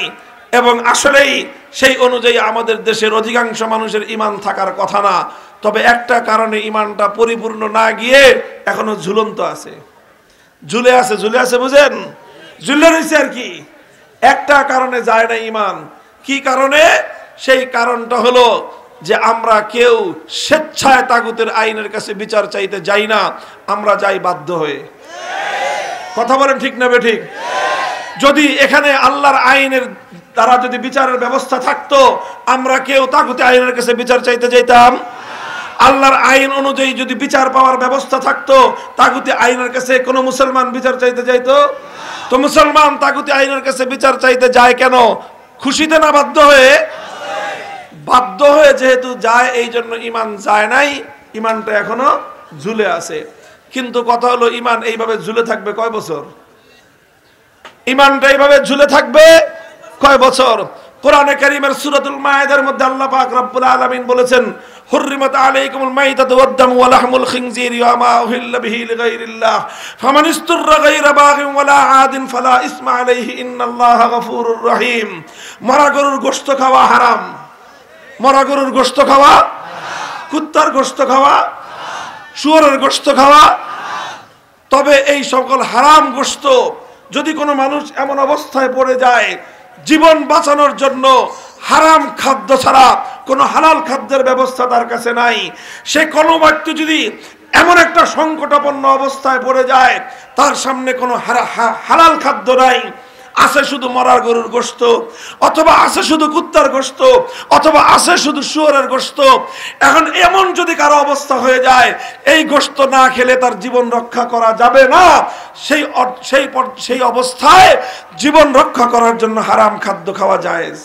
এবং আসলেই সেই অনুযায়ী আমাদের দেশের অধিকাংশ মানুষের ঈমান থাকার কথা না। তবে একটা কারণে ঈমানটা পরিপূর্ণ না গিয়ে এখনো ঝুলন্ত আছে, ঝুলে আছে বুঝেন? ঝুলে রয়েছে আর কি। একটা কারণে যায় না ঈমান। কি কারণে? সেই কারণটা হলো যে আমরা কেউ স্বেচ্ছায় তাগুতের আইনের কাছে বিচার চাইতে যাই না, আমরা যাই বাধ্য হয়ে। কথা বলেন ঠিক না বেঠিক? যদি এখানে আল্লাহর আইনের দ্বারা যদি বিচারের ব্যবস্থা থাকতো, আমরা কেউ তাগুতি আইনের কাছে বিচার চাইতে যেতাম? আল্লাহর আইন অনুযায়ী যদি বিচার পাওয়ার ব্যবস্থা থাকতো, তাগুতি আইনের কাছে কোন মুসলমান বিচার চাইতে যাইতো? তো মুসলমান তাগুতি আইনের কাছে বিচার চাইতে যায় কেন? খুশিতে না বাধ্য হয়ে? বাধ্য হয়ে যেহেতু যায়, এই জন্য ইমান যায় নাই, ইমানটা এখনো ঝুলে আছে। কিন্তু কথা হলো, ইমান এইভাবে ঝুলে থাকবে কয় বছর? ইমানটা এইভাবে ঝুলে থাকবে কয় বছর? কোরআনে কারীমের সূরাতুল মায়েদার মধ্যে আল্লাহ পাক রব্বুল আলামিন বলেছেন, হুররিমাত আলাইকুমুল মাইতাতু ওয়াদ-দামু ওয়া লাহমুল খিনজিরি ওয়া মা উহিল্লা বিহি লিগাইরিল্লাহ ফামান ইসতুররা গায়রা বাগিন ওয়ালা আদিন ফালা ইসমা আলাইহি ইন্নাল্লাহা গফুরুর রহিম। মরা গরুর গোশত খাওয়া হারাম। মরা গরুর গোশত খাওয়া, কুত্তার গোশত খাওয়া, শুয়োরের গোশত খাওয়া। তবে এই সকল হারাম গোশত যদি কোনো মানুষ এমন অবস্থায় পড়ে যায়, জীবন বাঁচানোর জন্য হারাম খাদ্য ছাড়া কোনো হালাল খাদ্যের ব্যবস্থা তার কাছে নাই, সে কোনো ব্যক্তি যদি এমন একটা সংকটাপন্ন অবস্থায় পড়ে যায়, তার সামনে কোনো হালাল খাদ্য নাই, আছে শুধু মরার গরুর গোশত, অথবা আছে শুধু কুত্তার গোশত, অথবা আছে শুধু শুয়োরের গোশত। এখন এমন যদি কারো অবস্থা হয়ে যায়, এই গোশত না খেলে তার জীবন রক্ষা করা যাবে না, সেই অবস্থায় জীবন রক্ষা করার জন্য হারাম খাদ্য খাওয়া জায়েজ।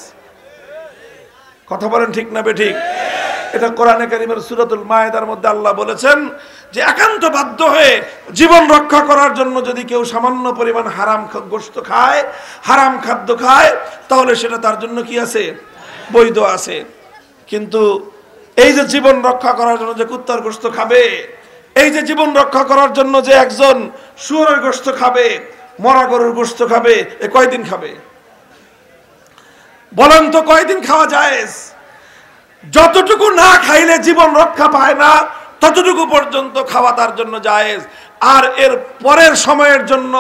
কথা বলেন ঠিক না বেঠিক? এটা কোরআনে কারীমের সূরাতুল মায়েদার মধ্যে আল্লাহ বলেছেন যে একান্ত বাধ্য হয়ে জীবন রক্ষা করার জন্য যদি কেউ সামান্য পরিমাণ হারাম গোশত খায়, হারাম খাদ্য খায়, তাহলে সেটা তার জন্য কি আছে? বৈধ আছে। কিন্তু এই যে জীবন রক্ষা করার জন্য যে কুত্তার গোশত খাবে, এই যে জীবন রক্ষা করার জন্য যে একজন শুয়োরের গোশত খাবে, মরা গরুর গোশত খাবে, এ কয়দিন খাবে? বলেন তো কয়দিন খাওয়া জায়েজ? যতটুকু না খাইলে জীবন রক্ষা পায় না, ততটুকু পর্যন্ত খাওয়া তার জন্য জায়েজ। আর এর পরের সময়ের জন্য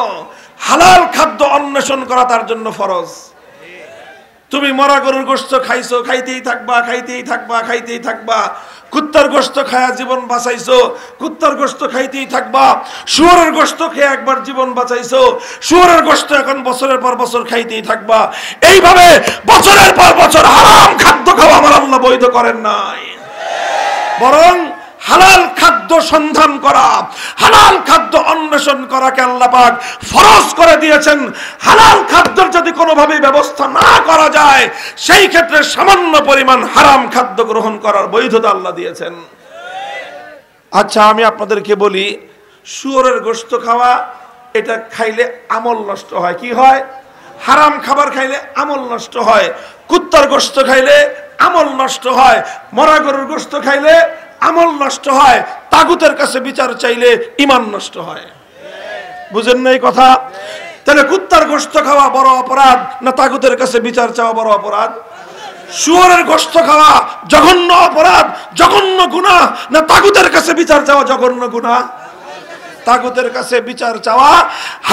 হালাল খাদ্য অন্বেষণ করা তার জন্য ফরজ। তুমি মরা গরুর গোশত খাইছো, খাইতেই থাকবা, খাইতেই থাকবা, খাইতেই থাকবা। কুত্তার গোশত খায়া জীবন বাঁচাইছো, কুত্তার গোশত খাইতেই থাকবা। শুয়োরের গোশত খেয়ে একবার জীবন বাঁচাইছো, শুয়োরের গোশত এখন বছরের পর বছর খাইতেই থাকবা। এইভাবে বছরের পর বছর হারাম খাদ্য খাওয়া আমার আল্লাহ বৈধ করেন নাই। বরং হালাল খাদ্য সন্ধান করা, হালাল খাদ্য অন্বেষণ করাকে আল্লাহ পাক ফরজ করে দিয়েছেন। হালাল খাদ্যের যদি কোনোভাবে ব্যবস্থা না করা যায়, সেই ক্ষেত্রে সামান্য পরিমাণ হারাম খাদ্য গ্রহণ করার বৈধতা আল্লাহ দিয়েছেন। আচ্ছা, আমি আপনাদেরকে বলি, শুয়োরের গোশত খাওয়া, এটা খাইলে আমল নষ্ট হয়। কি হয়? হারাম খাবার খাইলে আমল নষ্ট হয়। কুত্তার গোশত খাইলে আমল নষ্ট হয়। মরা গরুর গোশত খাইলে আমল নষ্ট হয়। তাগুতের কাছে বিচার চাইলে ঈমান নষ্ট হয়। বুঝেন না এই কথা? তাহলে কুত্তার গোশত খাওয়া বড় অপরাধ না তাগুতের কাছে বিচার চাওয়া বড় অপরাধ? শুয়োরের গোশত খাওয়া জঘন্য অপরাধ, জঘন্য গুনাহ না তাগুতের কাছে বিচার চাওয়া জঘন্য গুনাহ? তাগুতের কাছে বিচার চাওয়া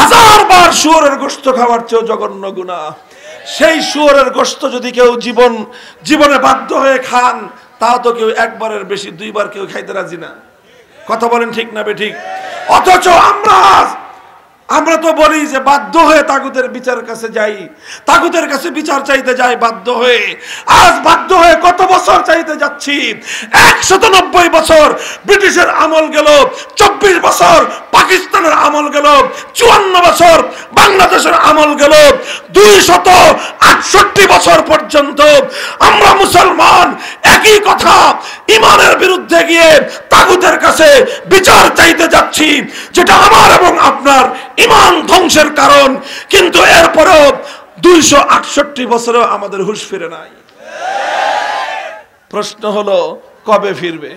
1000 বার শুয়োরের গোশত খাওয়ার চেয়ে জঘন্য গুনাহ। সেই শুয়োরের গোশত যদি কেউ জীবনে বাধ্য হয়ে খান, তাও তো কেউ একবারের বেশি 2 বার কেউ খাইতে রাজি না। কথা বলেন ঠিক না বেঠিক? অথচ আমরা তো বলি যে বাধ্য হয়ে তাগুতের বিচারের কাছে যাই, তাগুতের কাছে বিচার চাইতে যাই বাধ্য হয়ে। আজ বাধ্য হয়ে কত বছর চাইতে যাচ্ছি? 190 বছর ব্রিটিশের আমল গেল, 24 বছর পাকিস্তানের আমল গেল, 54 বছর বাংলাদেশের আমল গেল, 268 বছর পর্যন্ত আমরা মুসলমান একই কথা ইমানের বিরুদ্ধে গিয়ে তাগুতের কাছে বিচার চাইতে যাচ্ছি, যেটা আমার এবং আপনার ইমান ধ্বংসের কারণ। কিন্তু এরপরেও 268 বছরেও আমাদের হুঁশ ফিরে নাই। প্রশ্ন হলো, কবে ফিরবে?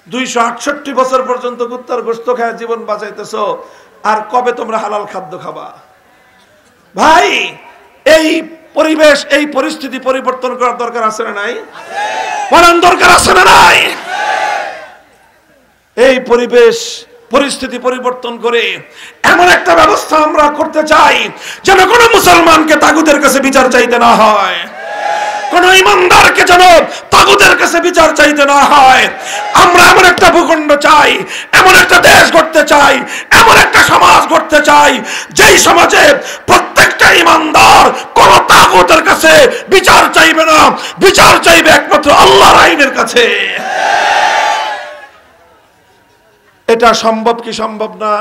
268 বছর পর্যন্ত কুত্তার গোশত খায় জীবন বাঁচাইতেছো, আর কবে তোমরা হালাল খাদ্য খাবা? ভাই, এই পরিবেশ, এই পরিস্থিতি পরিবর্তন করার দরকার আছে না নাই? বলেন, দরকার আছে না নাই? এই পরিস্থিতি পরিবর্তন করে এমন একটা ব্যবস্থা আমরা করতে চাই যেন কোনো মুসলমানকে তাগুতের কাছে বিচার চাইতে না হয়, কোন ইমানদারকে যেন তাগুতের কাছে বিচার চাইতে না হয়। আমরা এমন একটা ভূখণ্ড চাই, এমন একটা দেশ গড়তে চাই, এমন একটা সমাজ গড়তে চাই, যেই সমাজে প্রত্যেক প্রত্যেকটা ঈমানদার কোন তাগুতের কাছে বিচার চাইবে না, বিচার চাইবে একমাত্র আল্লাহর আইনের কাছে। এটা সম্ভব কি সম্ভব না?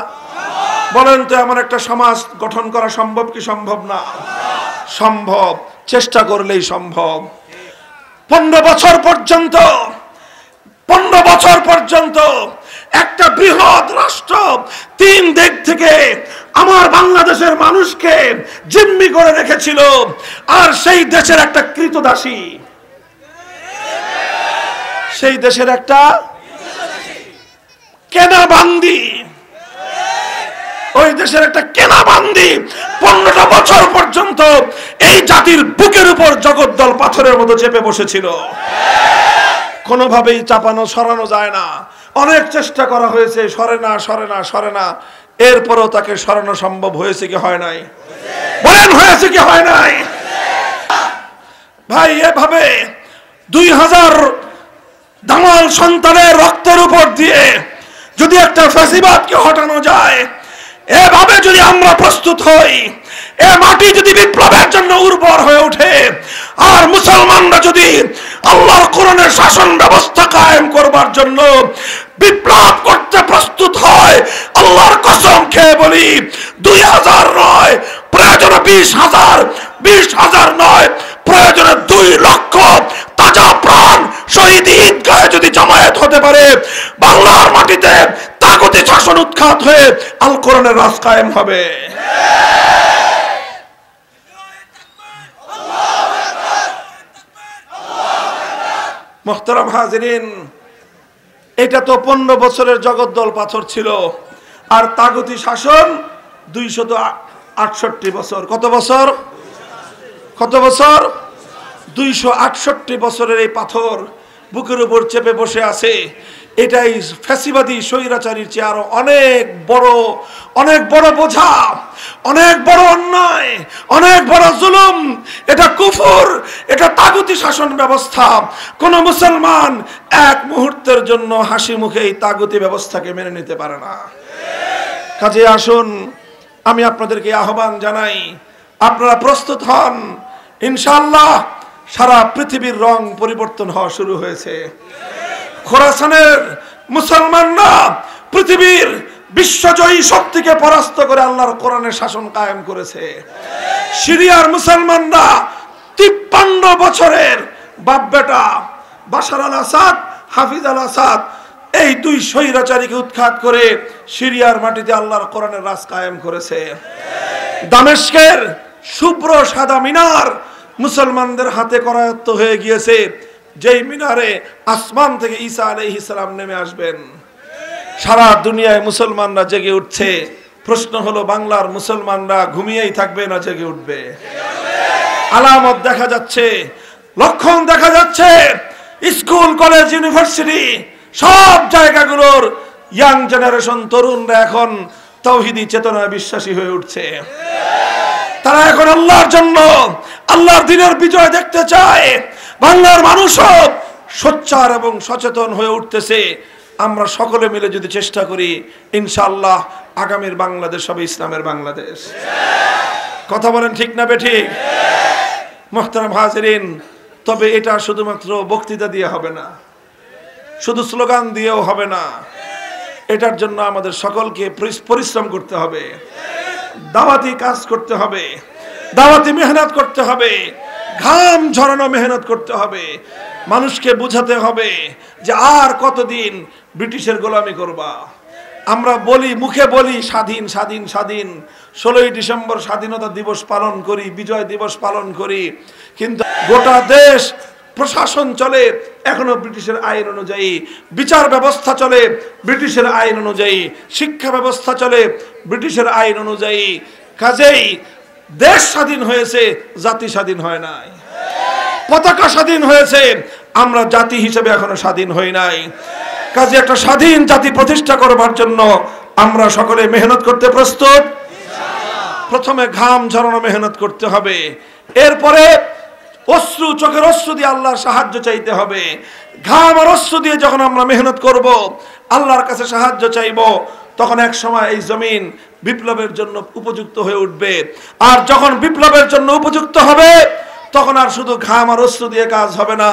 বলেন তো, এমন একটা সমাজ গঠন করা সম্ভব কি সম্ভব না? সম্ভব, চেষ্টা করলেই সম্ভব। 15 বছর পর্যন্ত একটা বৃহৎ রাষ্ট্র 3 দিক থেকে আমার বাংলাদেশের মানুষকে জিম্মি করে রেখেছিল, আর সেই দেশের একটা কৃতদাসী, সেই দেশের একটা কেনাবান্দি, ওই দেশের একটা কেনাবান্দি 15টা বছর পর্যন্ত এই জাতির বুকের উপর জগদ্দল পাথরের মতো চেপে বসেছিল। কোনোভাবেই চাপানো সরানো যায় না। অনেক চেষ্টা করা হয়েছে, সরে না। এরপরও তাকে সরানো সম্ভব হয়েছে কি হয় নাই? বলেন, হয়েছে কি হয় নাই? ভাই, এভাবে 2000 দামাল সন্তানের রক্তের উপর দিয়ে যদি একটা ফ্যাসিবাদকে হটানো যায়, এভাবে যদি আমরা প্রস্তুত হই, এ মাটি যদি বিপ্লবের জন্য উর্বর হয়ে ওঠে, আর মুসলমানরা যদি আল্লাহর কোরআনের শাসন ব্যবস্থা কায়েম করবার জন্য বিপ্লব করতে প্রস্তুত হয়, আল্লাহর কসম খেয়ে বলি 2000 নয়, প্রয়োজনে 20,000 নয়, প্রয়োজনে 2 লক্ষ তাজা প্রাণ শহীদ ঈদগাহে যদি জামায়াত হতে পারে, বাংলার মাটিতে তাগুতি শাসন উৎখাত হয়ে আল কোরআনের রাজ কায়েম হবে। মুহতারাম হাজিরিন, এটা তো 15 বছরের জগদ্দল পাথর ছিল, আর তাগুতি শাসন 268 বছর। কত বছর? 268 বছরের এই পাথর বুকের উপর চেপে বসে আছে। এটাই ফ্যাসিবাদী স্বৈরাচারীর চেয়ে আরো অনেক বড় বোঝা, অনেক বড় অন্যায়, অনেক বড় জুলুম। এটা কুফর, এটা তাগুতি শাসন ব্যবস্থা। কোন মুসলমান এক মুহূর্তের জন্য হাসি মুখে এই তাগুতি ব্যবস্থাকে মেনে নিতে পারে না। কাজে আসুন, আমি আপনাদেরকে আহ্বান জানাই, আপনারা প্রস্তুত হন। ইনশাআল্লাহ সারা পৃথিবীর রং পরিবর্তন হওয়া শুরু হয়েছে। খোরাসানের মুসলমানরা পৃথিবীর বিশ্বজয়ী শক্তিকে পরাস্ত করে আল্লাহর কোরআনের শাসন কায়েম করেছে। সিরিয়ার মুসলমানরা 53 বছরের বাপ বেটা বাশার আল আসাদ, হাফিজ আল আসাদ, এই 2 স্বৈরাচারীকে উৎখাত করে সিরিয়ার মাটিতে আল্লাহর কোরআনের রাজ কায়েম করেছে। দামেস্কের শুভ্র সাদা মিনার মুসলমানদের হাতে করায়ত্ত হয়ে গিয়েছে, যেই মিনারে আসমান থেকে ঈসা আলাইহিস সালাম নেমে আসবেন। সারা দুনিয়ায় মুসলমানরা জেগে উঠছে। প্রশ্ন হলো, বাংলার মুসলমানরা ঘুমিয়েই থাকবে না জেগে উঠবে? আলামত দেখা যাচ্ছে, লক্ষণ দেখা যাচ্ছে। স্কুল, কলেজ, ইউনিভার্সিটি সব জায়গাগুলোর ইয়াং জেনারেশন, তরুণরা এখন তাওহীদি চেতনায় বিশ্বাসী হয়ে উঠছে। তারা এখন আল্লাহর জন্য, আল্লাহর দ্বীনের বিজয় দেখতে চায়। বাংলার মানুষও সোচ্চার এবং সচেতন হয়ে উঠতেছে। আমরা সকলে মিলে যদি চেষ্টা করি, ইনশাআল্লাহ আগামীর বাংলাদেশ হবে ইসলামের বাংলাদেশ। কথা বলেন ঠিক না বেঠিক? মুহতারাম হাজিরিন, তবে এটা শুধুমাত্র বক্তৃতা দিয়ে হবে না, শুধু স্লোগান দিয়েও হবে না। এটার জন্য আমাদের সকলকে পরিশ্রম করতে হবে, দাওয়াতি কাজ করতে হবে, দাওয়াতি মেহনত করতে হবে, ঘাম ঝরানো মেহনত করতে হবে। মানুষকে বুঝাতে হবে যে আর কতদিন ব্রিটিশের গোলামি করবা। আমরা বলি, মুখে বলি স্বাধীন স্বাধীন স্বাধীন, 16ই ডিসেম্বর স্বাধীনতা দিবস পালন করি, বিজয় দিবস পালন করি, কিন্তু গোটা দেশ প্রশাসন চলে এখনো ব্রিটিশের আইন অনুযায়ী, বিচার ব্যবস্থা চলে ব্রিটিশের আইন অনুযায়ী, শিক্ষা ব্যবস্থা চলে ব্রিটিশের আইন অনুযায়ী। কাজেই দেশ স্বাধীন হয়েছে, জাতি স্বাধীন হয় নাই। পতাকা স্বাধীন হয়েছে, আমরা জাতি হিসেবে এখনো স্বাধীন হই নাই। কাজে একটা স্বাধীন জাতি প্রতিষ্ঠা করবার জন্য আমরা সকলে মেহনত করতে প্রস্তুত। প্রথমে ঘাম ঝরানো মেহনত করতে হবে, এরপরে অশ্রু, চোখের অশ্রু দিয়ে আল্লাহর সাহায্য চাইতে হবে। ঘাম আর অশ্রু দিয়ে যখন আমরা মেহনত করব, আল্লাহর কাছে সাহায্য চাইব, তখন এক সময় এই জমিন বিপ্লবের জন্য উপযুক্ত হয়ে উঠবে। আর যখন বিপ্লবের জন্য উপযুক্ত হবে তখন আর শুধু ঘাম আর অশ্রু দিয়ে কাজ হবে না,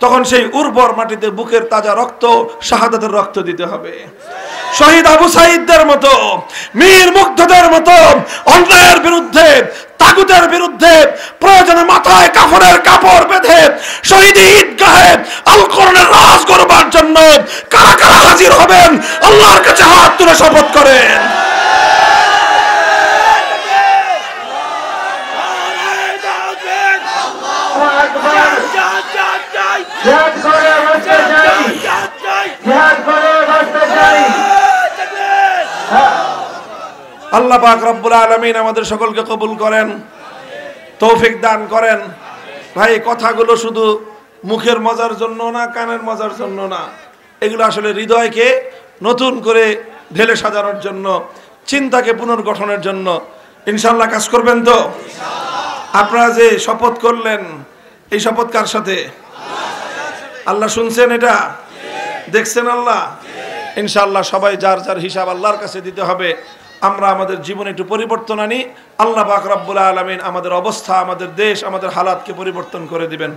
তখন সেই উর্বর মাটিতে বুকের তাজা রক্ত, শাহাদাতের রক্ত দিতে হবে। শহীদ আবু সাঈদদের মতো, মীর মুগ্ধদের মতো অন্যায়ের বিরুদ্ধে, তাগুতের বিরুদ্ধে প্রয়োজনে মাথায় কাফনের কাপড় বেঁধে শহীদি ঈদগাহে আল কোরআনের রাজ করবার জন্য কারা কারা হাজির হবেন আল্লাহর কাছে হাত তুলে শপথ করেন। আল্লাহ পাক রব্বুল আলামিন আমাদের সকলকে কবুল করেন, তৌফিক দান করেন। ভাই, কথাগুলো শুধু মুখের মজার জন্য না, কানের মজার জন্য না, এগুলো আসলে হৃদয়কে নতুন করে ঢেলে সাজানোর জন্য, চিন্তাকে পুনর্গঠনের জন্য। ইনশাআল্লাহ কাজ করবেন তো? আপনারা যে শপথ করলেন, এই শপথ কার সাথে? আল্লাহ শুনছেন, এটা দেখছেন আল্লাহ। ইনশাআল্লাহ সবাই যার যার হিসাব আল্লাহর কাছে দিতে হবে। আমরা আমাদের জীবনে একটু পরিবর্তন আনি, আল্লাহ পাক রব্বুল আলামিন আমাদের অবস্থা, আমাদের দেশ, আমাদের হালাতকে পরিবর্তন করে দিবেন।